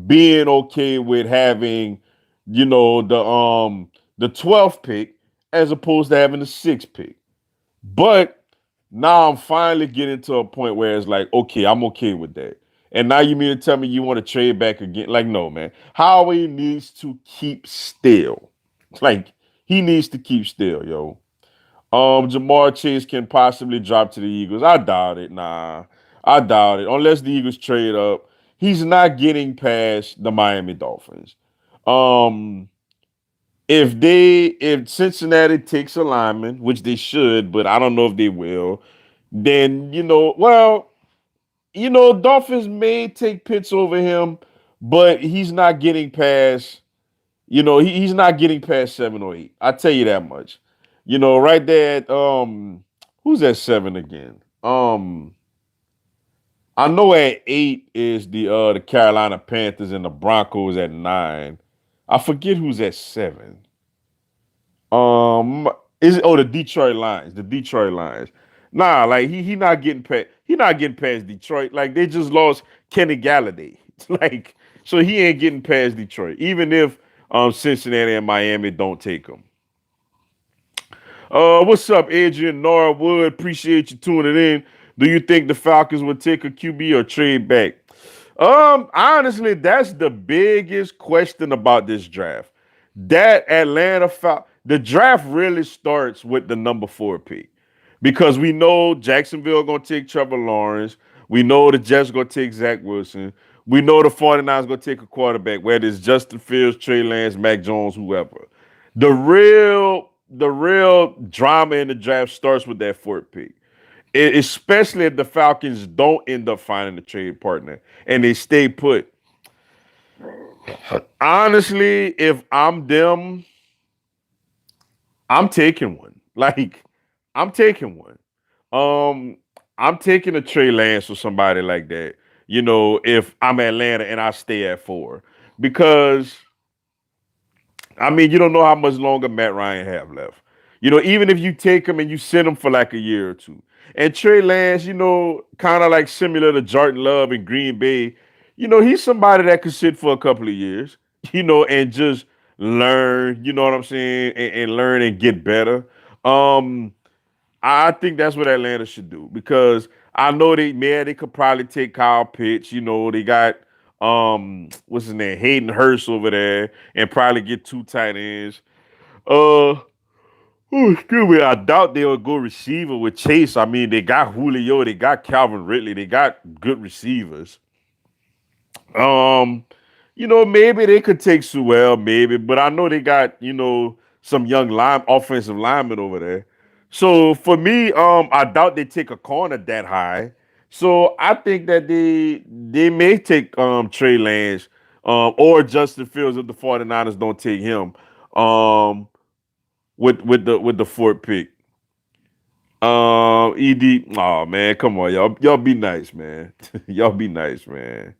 being okay with having, the 12th pick as opposed to having the 6th pick. But now I'm finally getting to a point where it's like, okay, I'm okay with that. And now you mean to tell me you want to trade back again? Like, no, man. Howie needs to keep still. Like, he needs to keep still, yo. Jamar Chase can possibly drop to the Eagles. I doubt it. Nah, I doubt it. Unless the Eagles trade up, he's not getting past the Miami Dolphins. Um, if Cincinnati takes a lineman, which they should, but I don't know if they will, then Dolphins may take Pitts over him, but he's not getting past. He's not getting past 7 or 8. I tell you that much. Right there at who's at 7 again? I know at 8 is the Carolina Panthers and the Broncos at 9. I forget who's at 7. Um, is it? Oh, the Detroit Lions. The Detroit Lions. Nah, like he not getting past. He not getting past Detroit. Like they just lost Kenny Galladay. Like so he ain't getting past Detroit. Even if Cincinnati and Miami don't take him. What's up, Adrian Norwood? Appreciate you tuning in. Do you think the Falcons would take a QB or trade back? Honestly, that's the biggest question about this draft. That the draft really starts with the number 4 pick because we know Jacksonville gonna take Trevor Lawrence. We know the Jets gonna take Zach Wilson. We know the 49ers gonna take a quarterback, whether it's Justin Fields, Trey Lance, Mac Jones, whoever. The real drama in the draft starts with that 4th pick. Especially if the Falcons don't end up finding a trade partner and they stay put. Honestly, if I'm them, I'm taking one. Like, I'm taking one. Um, I'm taking a Trey Lance or somebody like that. If I'm Atlanta and I stay at 4, because I mean, you don't know how much longer Matt Ryan have left. Even if you take him and you send him for like a year or two. And Trey Lance, kind of like similar to Jordan Love in Green Bay, he's somebody that could sit for a couple of years, and just learn, you know what I'm saying, and learn and get better. Um, I think that's what Atlanta should do because I know they could probably take Kyle Pitts. They got what's his name, Hayden Hurst over there, and probably get 2 tight ends. Uh, oh, excuse me. I doubt they'll go receiver with Chase. I mean, they got Julio, they got Calvin Ridley, they got good receivers. Um, maybe they could take Sewell, maybe, but I know they got, some young offensive linemen over there. So for me, I doubt they take a corner that high. So I think that they may take Trey Lance or Justin Fields if the 49ers don't take him with the fourth pick. ED, oh man, come on, y'all be nice, man. Y'all be nice, man.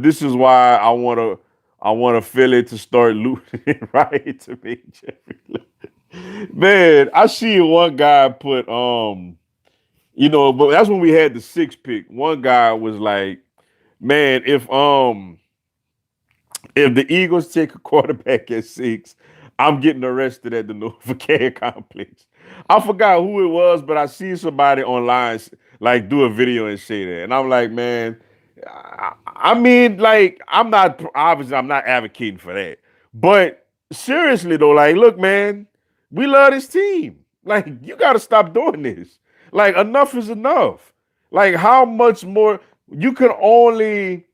This is why I want to Philly to start looting right to make Jeffrey look. Man, I see one guy put but that's when we had the 6th pick. One guy was like, man, if the Eagles take a quarterback at 6, I'm getting arrested at the Novocaine complex. I forgot who it was, but I see somebody online like do a video and say that, and I'm like, man, I mean, like, I'm not advocating for that, but seriously though, like, look, man, we love this team. Like, you got to stop doing this. Like, enough is enough. Like, how much more you can only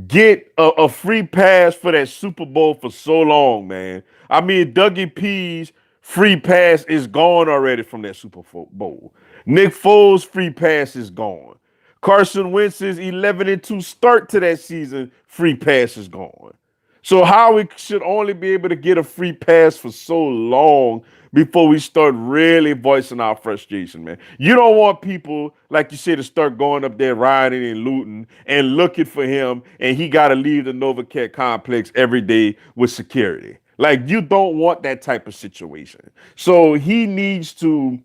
get a free pass for that Super Bowl for so long, man. I mean, Dougie P's free pass is gone already from that Super Bowl. Nick Foles' free pass is gone. Carson Wentz's 11-2 start to that season, free pass is gone. So how we should only be able to get a free pass for so long before we start really voicing our frustration, man. You don't want people, like you said, to start going up there riding and looting and looking for him, and he got to leave the Novacat complex every day with security. Like, you don't want that type of situation. So he needs to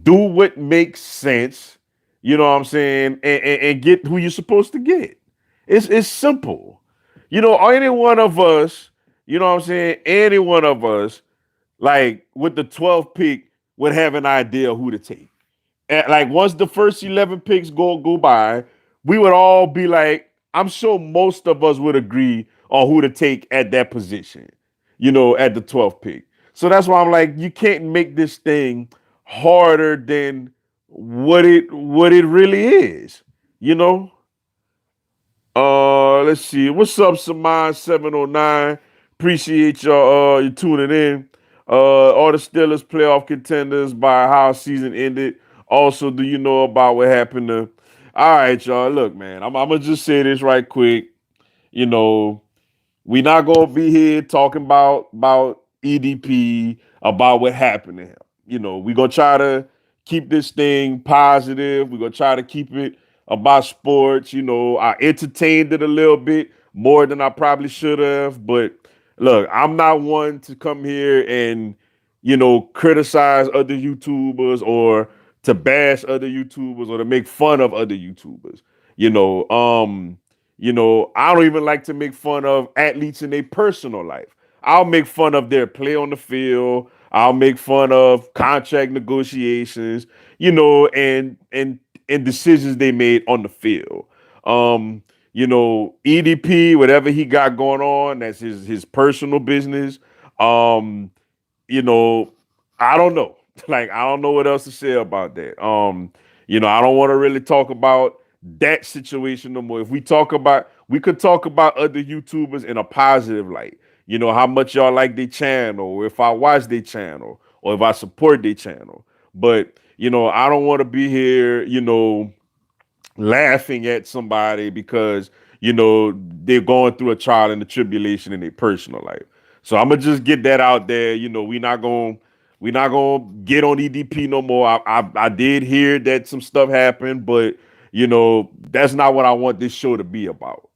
do what makes sense, you know what I'm saying, and get who you're supposed to get. It's simple. Any one of us, you know what I'm saying, any one of us, like with the 12th pick, would have an idea who to take. And like once the first 11 picks go by, we would all be like, I'm sure most of us would agree on who to take at that position, at the 12th pick. So that's why I'm like, you can't make this thing harder than what it really is, you know? Let's see. What's up, Saman 709? Appreciate y'all you tuning in. All the Steelers playoff contenders by how season ended. Also, do you know about what happened to? All right, y'all. Look, man, I'm gonna just say this right quick. You know, we not gonna be here talking about EDP, about what happened to him. We gonna try to keep this thing positive. We gonna try to keep it about sports. I entertained it a little bit more than I probably should have, but look, I'm not one to come here and criticize other YouTubers or to bash other YouTubers or to make fun of other YouTubers. You know, um, I don't even like to make fun of athletes in their personal life. I'll make fun of their play on the field. I'll make fun of contract negotiations, and decisions they made on the field. EDP, whatever he got going on, that's his personal business. Um, you know, I don't know. Like, I don't know what else to say about that. I don't want to really talk about that situation no more. If we could talk about other YouTubers in a positive light. How much y'all like their channel, or if I watch their channel, or if I support their channel. But, I don't want to be here, laughing at somebody because they're going through a trial and a tribulation in their personal life. So I'm gonna just get that out there. We not gonna get on EDP no more. I did hear that some stuff happened, but that's not what I want this show to be about.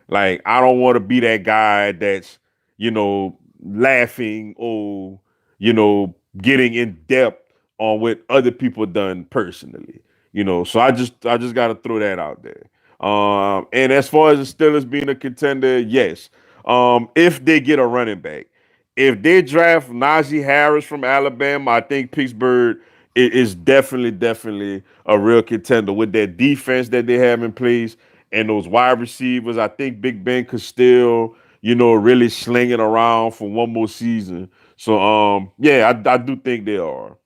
Like, I don't want to be that guy that's laughing or getting in depth on what other people done personally. So I just got to throw that out there. And as far as the Steelers being a contender, yes. If they get a running back, if they draft Najee Harris from Alabama, I think Pittsburgh is definitely a real contender with that defense that they have in place and those wide receivers. I think Big Ben could still, really sling it around for one more season. So yeah, I do think they are.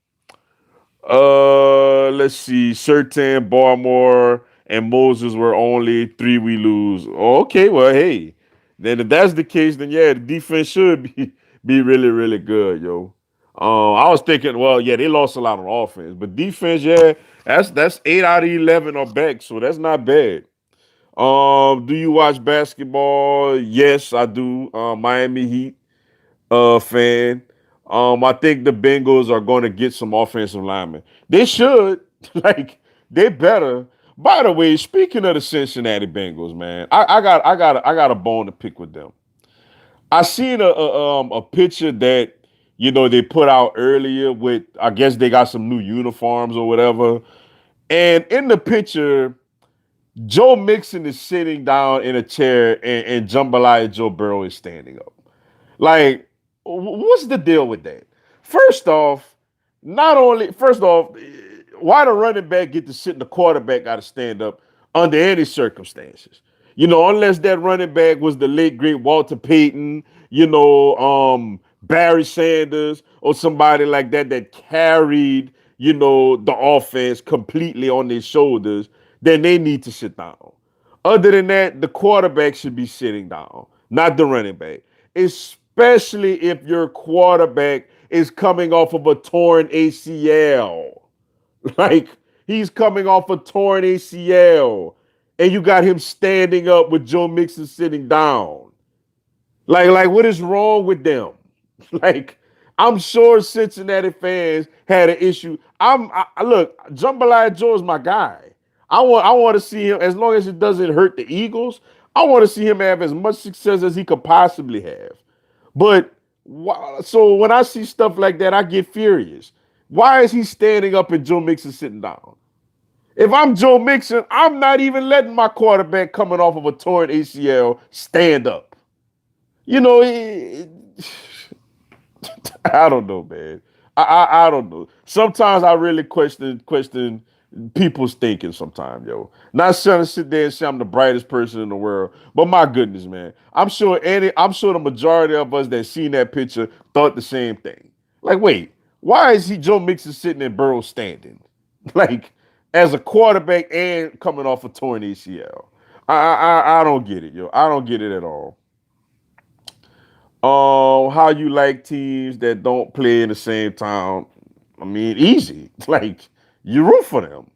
Let's see. Sertan, Barmore, and Moses were only three we lose. Okay, well, hey, then if that's the case, then yeah, the defense should be really really good, yo. I was thinking, well, yeah, they lost a lot on offense, but defense, yeah, that's 8 out of 11 are back, so that's not bad. Do you watch basketball? Yes, I do. Miami Heat fan. I think the Bengals are going to get some offensive linemen. They should. Like, they better. By the way, speaking of the Cincinnati Bengals, man, I got a bone to pick with them. I seen a picture that they put out earlier with, I guess they got some new uniforms or whatever. And in the picture, Joe Mixon is sitting down in a chair and Jambalaya Joe Burrow is standing up. Like, what's the deal with that? First off, first off, why the running back get to sit and the quarterback got to stand up under any circumstances? Unless that running back was the late great Walter Payton, Barry Sanders, or somebody like that carried, the offense completely on their shoulders, then they need to sit down. Other than that, the quarterback should be sitting down, not the running back. Especially if your quarterback is coming off of a torn ACL. Like, he's coming off a torn ACL. And you got him standing up with Joe Mixon sitting down. Like what is wrong with them? Like, I'm sure Cincinnati fans had an issue. Look, Jambalaya Joe is my guy. I want to see him, as long as it doesn't hurt the Eagles. I want to see him have as much success as he could possibly have. But so when I see stuff like that, I get furious. Why is he standing up and Joe Mixon sitting down? If I'm Joe Mixon, I'm not even letting my quarterback coming off of a torn ACL stand up. You know, I don't know, man. I don't know. Sometimes I really question people's thinking. Sometimes, yo. Not trying to sit there and say I'm the brightest person in the world, but my goodness, man. I'm sure the majority of us that seen that picture thought the same thing. Like, wait, why is he Joe Mixon sitting and Burrow standing? Like, as a quarterback and coming off a torn ACL. I don't get it, yo. I don't get it at all. How you like teams that don't play in the same town? I mean, easy. Like, you root for them.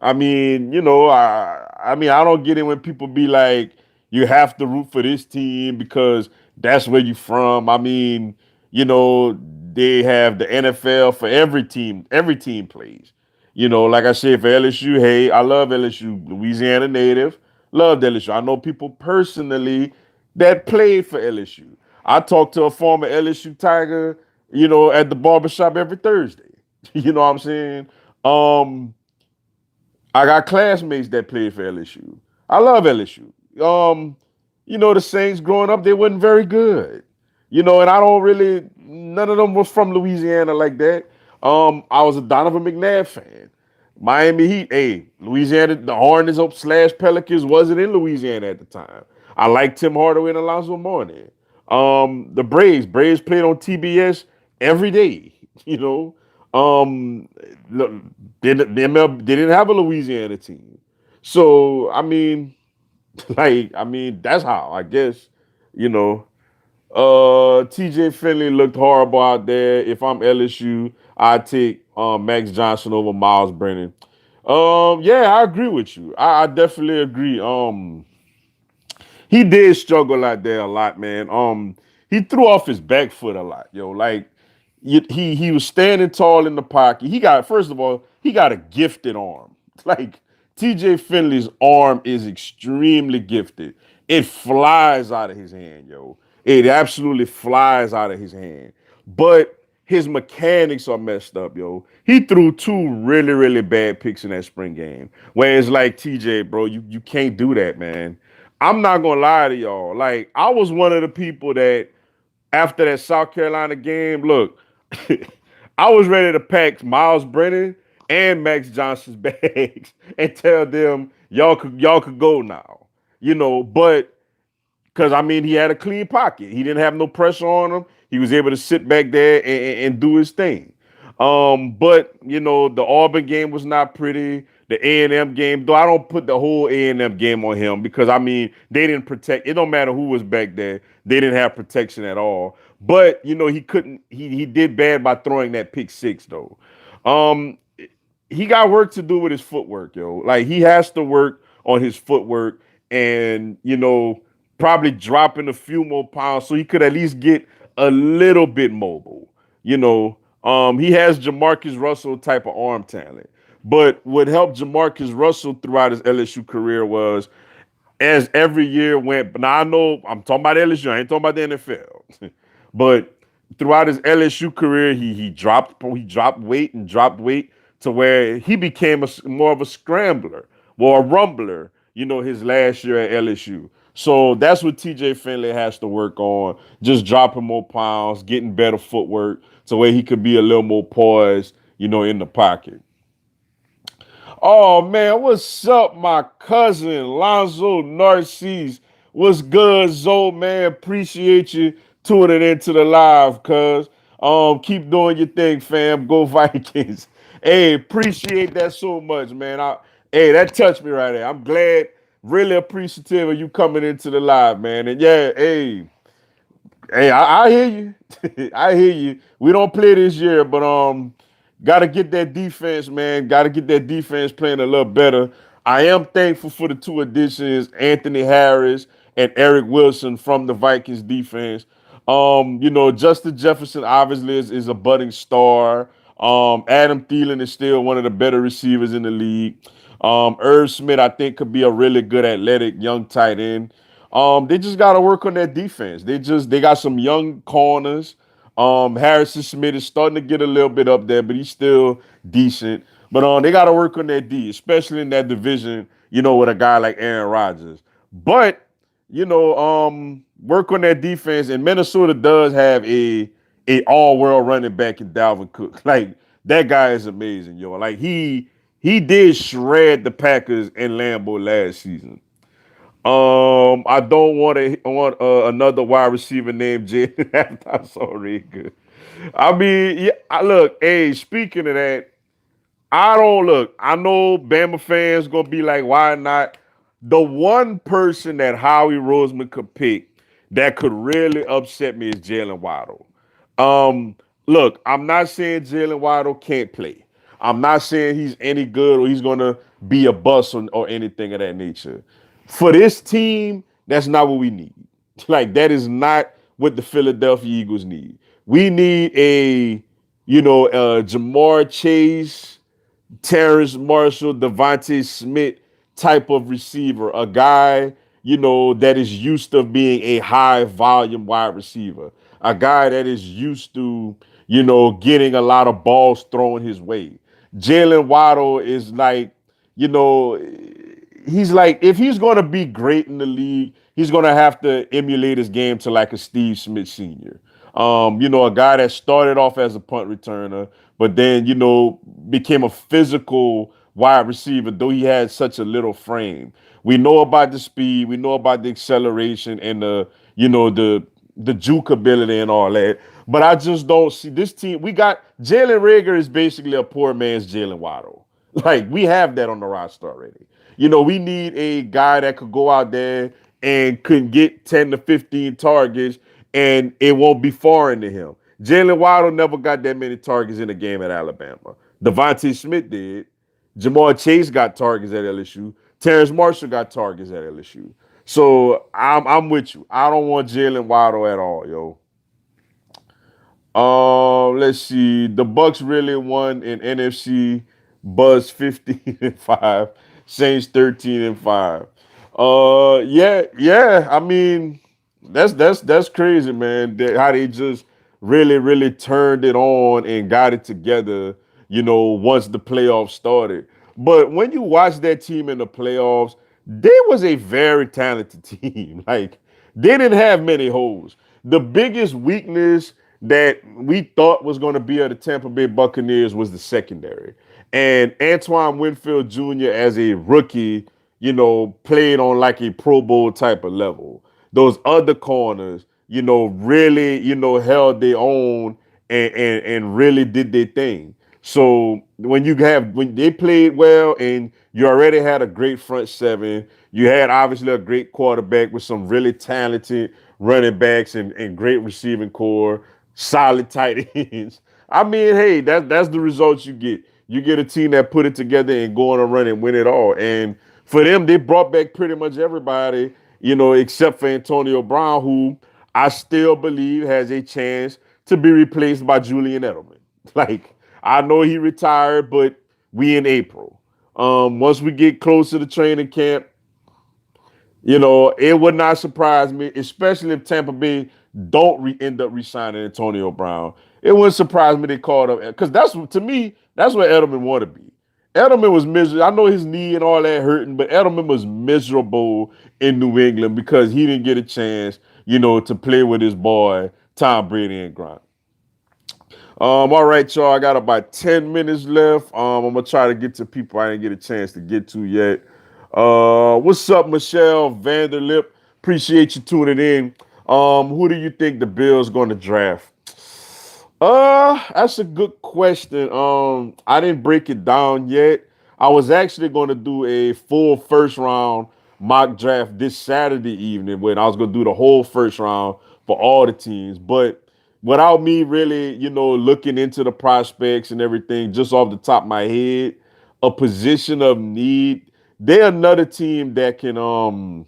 I mean, I mean, I don't get it when people be like, you have to root for this team because that's where you from. I mean, they have the NFL for every team. Every team plays. Like I said, for LSU, hey, I love LSU, Louisiana native, love LSU. I know people personally that played for LSU. I talk to a former LSU Tiger, at the barbershop every Thursday. You know what I'm saying? Um, I got classmates that played for LSU. I love LSU. The Saints growing up, they weren't very good. And I don't really, none of them was from Louisiana like that. I was a Donovan McNabb fan. Miami Heat, hey, Louisiana, the Hornets slash Pelicans wasn't in Louisiana at the time. I like Tim Hardaway and Alonzo Mourning. The Braves played on TBS every day. You know, um, look, they didn't have a Louisiana team, so I mean, that's how I guess you know. TJ Finley looked horrible out there. If I'm LSU, I'd take Max Johnson over Miles Brennan. Yeah, I agree with you. I definitely agree. He did struggle out there a lot, man. He threw off his back foot a lot, yo. Like, he was standing tall in the pocket. First of all, he got a gifted arm. Like, TJ Finley's arm is extremely gifted. It flies out of his hand, yo. It absolutely flies out of his hand. But his mechanics are messed up, yo. He threw two really, really bad picks in that spring game. Where it's like, TJ, bro, you can't do that, man. I'm not gonna lie to y'all. Like, I was one of the people that after that South Carolina game, look, I was ready to pack Miles Brennan and Max Johnson's bags and tell them y'all could go now. but because I mean he had a clean pocket. He didn't have no pressure on him. He was able to sit back there and do his thing. But the Auburn game was not pretty. The A&M game, though, I don't put the whole A&M game on him because I mean they didn't protect. It don't matter who was back there; they didn't have protection at all. But he couldn't. He did bad by throwing that pick six though. Um, he got work to do with his footwork, yo. Like he has to work on his footwork and probably dropping a few more pounds so he could at least get a little bit mobile. He has Jamarcus Russell type of arm talent. But what helped Jamarcus Russell throughout his LSU career was as every year went. But now I know I'm talking about LSU. I ain't talking about the NFL. But throughout his LSU career, he dropped weight and dropped weight to where he became more of a scrambler, or a rumbler. His last year at LSU. So that's what TJ Finley has to work on. Just dropping more pounds, getting better footwork, to where he could be a little more poised, in the pocket. Oh man, what's up, my cousin Lonzo Narcisse? What's good, Zoe, man? Appreciate you tuning into the live, cuz. Keep doing your thing, fam. Go Vikings. Hey, appreciate that so much, man. Hey, that touched me right there. I'm glad, really appreciative of you coming into the live, man. And yeah, hey, I hear you. I hear you. We don't play this year, but gotta get that defense, man. Gotta get that defense playing a little better. I am thankful for the two additions, Anthony Harris and Eric Wilson from the Vikings defense. Justin Jefferson obviously is a budding star. Adam Thielen is still one of the better receivers in the league. Irv Smith, I think, could be a really good athletic young tight end. They just got to work on their defense. They got some young corners. Harrison Smith is starting to get a little bit up there, but he's still decent. But they got to work on their D, especially in that division. With a guy like Aaron Rodgers. But work on their defense. And Minnesota does have a all world running back in Dalvin Cook. Like that guy is amazing, yo. Like he did shred the Packers in Lambeau last season. I don't want another wide receiver named Jaden. That's already good. I mean, yeah. Look, hey, speaking of that, I don't look. I know Bama fans gonna be like, why not? The one person that Howie Roseman could pick that could really upset me is Jalen Waddle. Um, Look, I'm not saying Jalen Waddle can't play. I'm not saying he's any good or he's gonna be a bust or anything of that nature. For this team, that's not what we need. Like that is not what the Philadelphia Eagles need. We need Jamar Chase, Terrence Marshall, Devontae Smith type of receiver, a guy, that is used to being a high volume wide receiver, a guy that is used to, getting a lot of balls thrown his way. Jalen Waddle is like, you know, he's like, if he's going to be great in the league, he's going to have to emulate his game to like a Steve Smith Sr. A guy that started off as a punt returner, but then, became a physical wide receiver, though he had such a little frame. We know about the speed, we know about the acceleration and the juke ability and all that. But I just don't see this team. We got Jalen Rager is basically a poor man's Jalen Waddle. Like we have that on the roster already. We need a guy that could go out there and could get 10 to 15 targets and it won't be foreign to him. Jalen Waddle never got that many targets in a game at Alabama. Devontae Smith did. Jamar Chase got targets at LSU. Terrence Marshall got targets at LSU. So I'm with you. I don't want Jalen Waddle at all, yo. Let's see. The Bucks really won in NFC. Buzz 15-5. Saints 13-5. Yeah. I mean, that's crazy, man. How they just really, really turned it on and got it together, once the playoffs started. But when you watch that team in the playoffs, they was a very talented team. Like they didn't have many holes. The biggest weakness that we thought was going to be of the Tampa Bay Buccaneers was the secondary. And Antoine Winfield Jr. as a rookie played on like a Pro Bowl type of level. Those other corners, really, held their own and really did their thing. So when they played well and you already had a great front seven, you had obviously a great quarterback with some really talented running backs and great receiving core, solid tight ends. I mean, hey, that's the results you get. You get a team that put it together and go on a run and win it all. And for them, they brought back pretty much everybody, except for Antonio Brown, who I still believe has a chance to be replaced by Julian Edelman. Like, I know he retired, but we in April. Once we get close to the training camp, it would not surprise me, especially if Tampa Bay don't end up re-signing Antonio Brown. It wouldn't surprise me they called up because to me that's where Edelman want to be. Edelman was miserable. I know his knee and all that hurting, but Edelman was miserable in New England because he didn't get a chance, to play with his boy Tom Brady and Gronk. All right, y'all. I got about 10 minutes left. I'm gonna try to get to people I didn't get a chance to get to yet. What's up, Michelle Vanderlip? Appreciate you tuning in. Who do you think the Bills going to draft? That's a good question. I didn't break it down yet. I was actually going to do a full first round mock draft this Saturday evening when I was going to do the whole first round for all the teams. But without me really, looking into the prospects and everything just off the top of my head, a position of need, they're another team that can um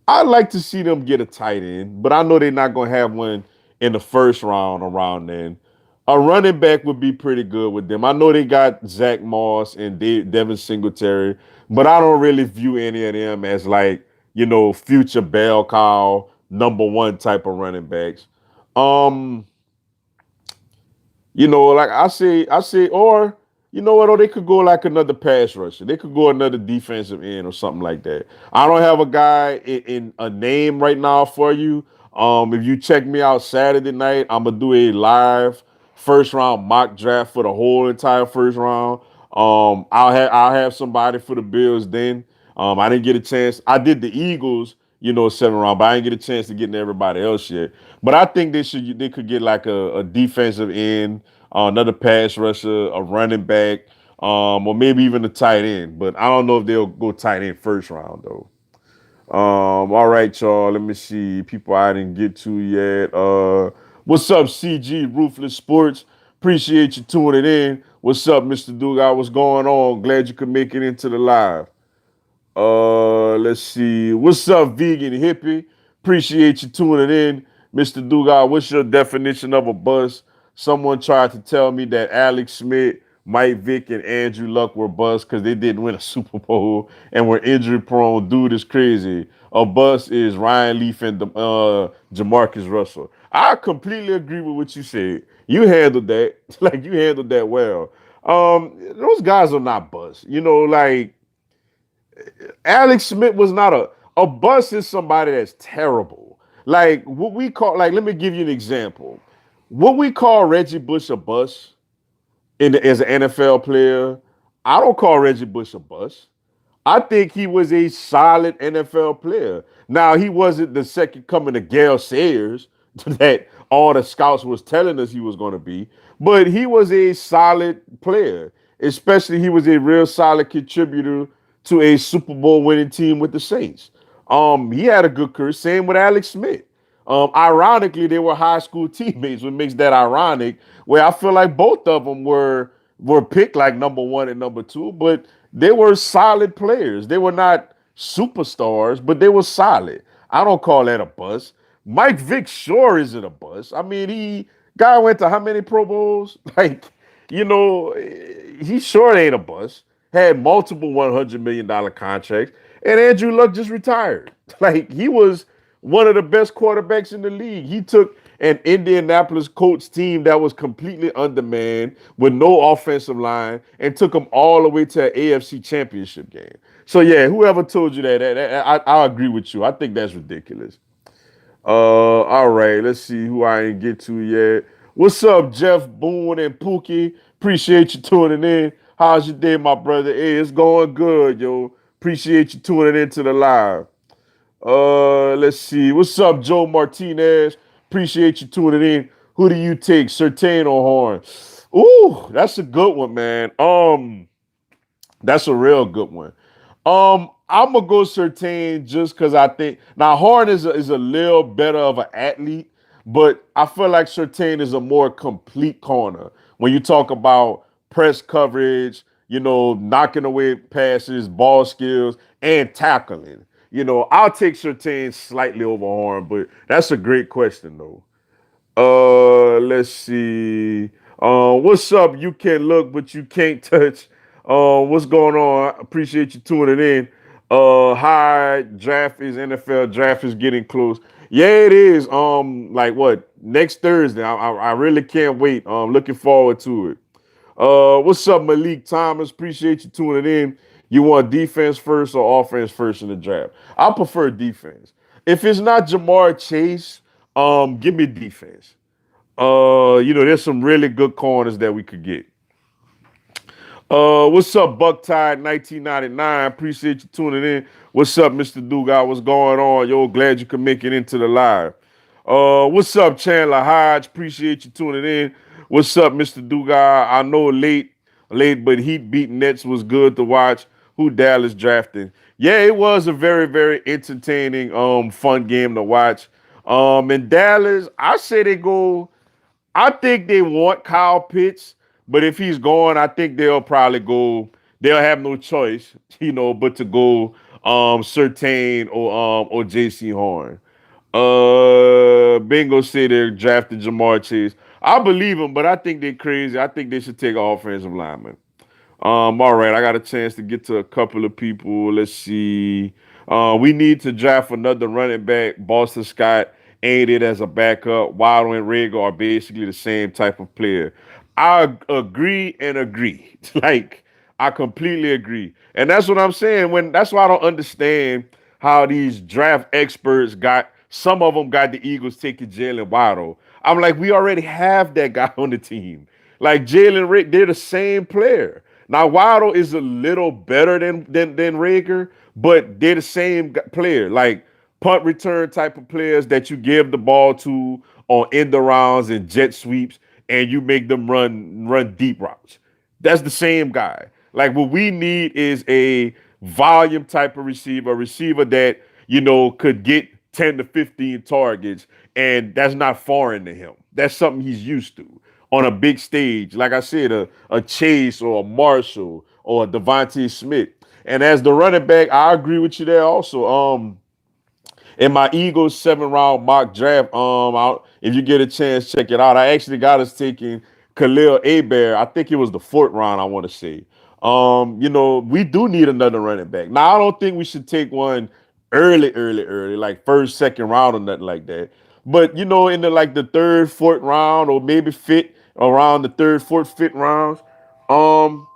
I'd like to see them get a tight end, but I know they're not going to have one in the first round around then. A running back would be pretty good with them. I know they got Zach Moss and Devin Singletary, but I don't really view any of them as like, future bell cow number one type of running backs. Um, like or or they could go like another pass rusher. They could go another defensive end or something like that. I don't have a guy in a name right now for you. If you check me out Saturday night, I'm gonna do a live first round mock draft for the whole entire first round. I'll have somebody for the Bills then. I didn't get a chance. I did the Eagles, 7th round, but I didn't get a chance to get into everybody else yet. But I think they could get like a defensive end, another pass rusher, a running back, or maybe even a tight end. But I don't know if they'll go tight end first round though. All right, y'all. Let me see. People I didn't get to yet. What's up, CG Ruthless Sports? Appreciate you tuning in. What's up, Mr. Dugas? What's going on? Glad you could make it into the live. Let's see. What's up, vegan hippie? Appreciate you tuning in. Mr. Dugas, what's your definition of a bust? Someone tried to tell me that Alex Smith, Mike Vick, and Andrew Luck were busts because they didn't win a Super Bowl and were injury prone. Dude is crazy. A bust is Ryan Leaf and Jamarcus Russell. I completely agree with what you said. You handled that. Like you handled that well. Those guys are not busts. Like Alex Smith was not a bust is somebody that's terrible. Like what we call let me give you an example. What we call Reggie Bush a bust as an NFL player, I don't call Reggie Bush a bust. I think he was a solid NFL player. Now he wasn't the second coming of Gale Sayers that all the scouts was telling us he was going to be, but he was a solid player. Especially he was a real solid contributor to a Super Bowl winning team with the Saints. He had a good career. Same with Alex Smith. Ironically, they were high school teammates, what makes that ironic. Where I feel like both of them were picked like number one and number two, but they were solid players. They were not superstars, but they were solid. I don't call that a bust. Mike Vick sure isn't a bust. I mean, guy went to how many Pro Bowls? Like, he sure ain't a bust. Had multiple $100 million contracts, and Andrew Luck just retired. Like he was one of the best quarterbacks in the league. He took an Indianapolis Colts team that was completely undermanned with no offensive line and took them all the way to an AFC Championship game. So yeah, whoever told you I agree with you. I think that's ridiculous. All right, let's see who I ain't get to yet. What's up, Jeff Boone and Pookie? Appreciate you tuning in. How's your day, my brother? Hey, it's going good, yo. Appreciate you tuning into the live. Let's see. What's up, Joe Martinez? Appreciate you tuning in. Who do you take, Certain or Horn? Ooh, that's a good one, man. That's a real good one. I'm gonna go Certain just because I think now Horn is a little better of an athlete, but I feel like Certain is a more complete corner when you talk about press coverage, knocking away passes, ball skills, and tackling. I'll take Certain slightly over Horn, but that's a great question though. Let's see. What's up? You can look, but you can't touch. What's going on? I appreciate you tuning in. Hi, NFL draft is getting close. Yeah, it is. Like what? Next Thursday. I really can't wait. Looking forward to it. What's up, Malik Thomas? Appreciate you tuning in. You want defense first or offense first in the draft? I prefer defense. If it's not Jamar Chase, give me defense. There's some really good corners that we could get. What's up, Bucktide 1999? Appreciate you tuning in. What's up, Mr. Dugas? What's going on? Yo, glad you could make it into the live. What's up, Chandler Hodge? Appreciate you tuning in. What's up, Mr. Dugas? I know late, but Heat beat Nets was good to watch. Who Dallas drafting? Yeah, it was a very, very entertaining, fun game to watch. In Dallas, I say they go. I think they want Kyle Pitts, but if he's going, I think they'll probably go. They'll have no choice, but to go Surtain or J.C. Horn. Bingo said they're drafting Jamar Chase. I believe him, but I think they're crazy. I think they should take an offensive lineman. All right, I got a chance to get to a couple of people. Let's see. We need to draft another running back. Boston Scott ain't it as a backup. Waddle and Rager are basically the same type of player. I agree and agree. Like I completely agree, and that's what I'm saying. That's why I don't understand how these draft experts got. Some of them got the Eagles taking Jalen Waddle. I'm like, we already have that guy on the team. Like Jalen Rick, they're the same player. Now Waddle is a little better than Rager, but they're the same player. Like punt return type of players that you give the ball to on end arounds and jet sweeps, and you make them run deep routes. That's the same guy. Like what we need is a volume type of receiver, a receiver that could get 10 to 15 targets, and that's not foreign to him. That's something he's used to on a big stage. Like I said, a Chase or a Marshall or a Devontae Smith. And as the running back, I agree with you there also. In my Eagles 7 round mock draft, if you get a chance, check it out. I actually got us taking Khalil Abear. I think it was the 4th round, I want to say. We do need another running back. Now, I don't think we should take one early, like first, second round or nothing like that. But in the third, 4th round, or maybe fit around the third, fourth, fifth rounds. Um,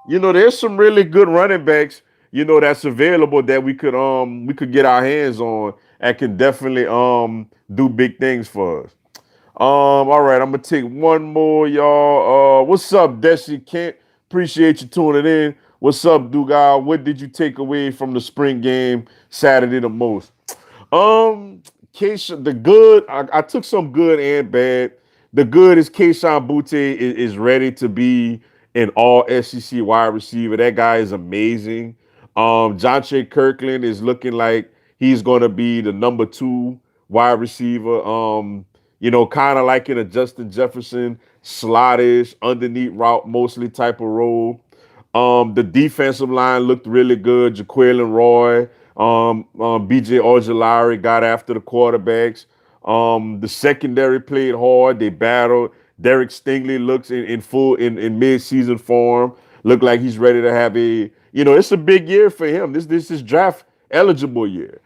there's some really good running backs, that's available that we could get our hands on and can definitely do big things for us. All right, I'm gonna take one more, y'all. What's up, Desi Kent? Appreciate you tuning in. What's up, Dugal? What did you take away from the spring game Saturday the most? Keisha, the good, I took some good and bad. The good is Keishawn Butte is ready to be an all SEC wide receiver. That guy is amazing. Jontre Kirkland is looking like he's going to be the number 2 wide receiver. Kind of like in a Justin Jefferson, slottish, underneath route, mostly type of role. The defensive line looked really good. Jaquelin Roy, BJ Ojolari got after the quarterbacks. The secondary played hard. They battled. Derek Stingley looks in mid-season form. Looked like he's ready to have it's a big year for him. This is draft eligible year.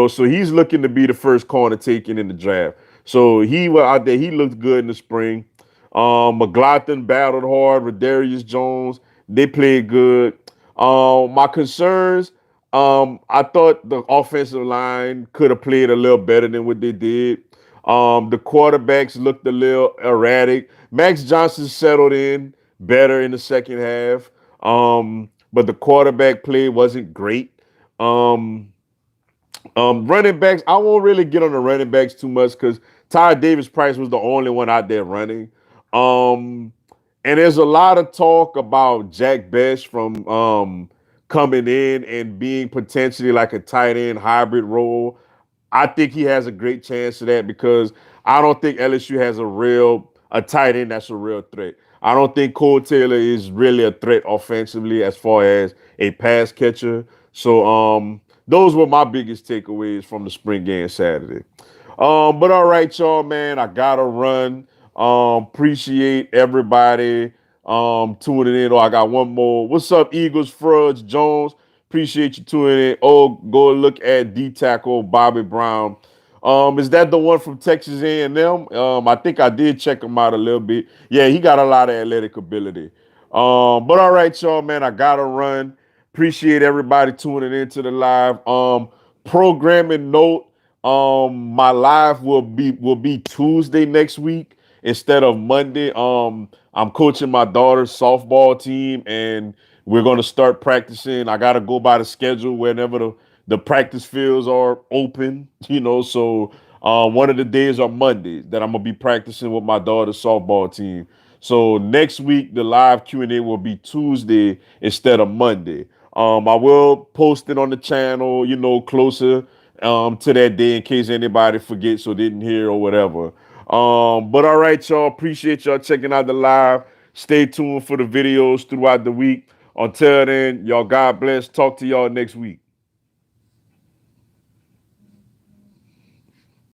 So he's looking to be the first corner taken in the draft. So he was out there. He looked good in the spring. McLaughlin battled hard with Darius Jones. They played good. My concerns, I thought the offensive line could have played a little better than what they did. The quarterbacks looked a little erratic. Max Johnson settled in better in the second half. But the quarterback play wasn't great. Um, Running backs, I won't really get on the running backs too much because Ty Davis Price was the only one out there running. Um, and there's a lot of talk about Jack Best from coming in and being potentially like a tight end hybrid role. I think he has a great chance of that because I don't think LSU has a tight end that's a real threat. I don't think Cole Taylor is really a threat offensively as far as a pass catcher. So those were my biggest takeaways from the spring game Saturday. But all right, y'all, man, I gotta run. Appreciate everybody tuning in. Oh, I got one more. What's up, Eagles, Fudge Jones? Appreciate you tuning in. Oh, go look at D tackle Bobby Brown. Is that the one from Texas A&M? I think I did check him out a little bit. Yeah, he got a lot of athletic ability. But all right, y'all, man, I gotta run. Appreciate everybody tuning into the live. Programming note: my live will be Tuesday next week instead of Monday. I'm coaching my daughter's softball team, and we're gonna start practicing. I gotta go by the schedule whenever the practice fields are open. So one of the days are Mondays that I'm gonna be practicing with my daughter's softball team. So next week the live Q&A will be Tuesday instead of Monday. I will post it on the channel, closer to that day in case anybody forgets or didn't hear or whatever. But all right, y'all. Appreciate y'all checking out the live. Stay tuned for the videos throughout the week. Until then, y'all, God bless. Talk to y'all next week.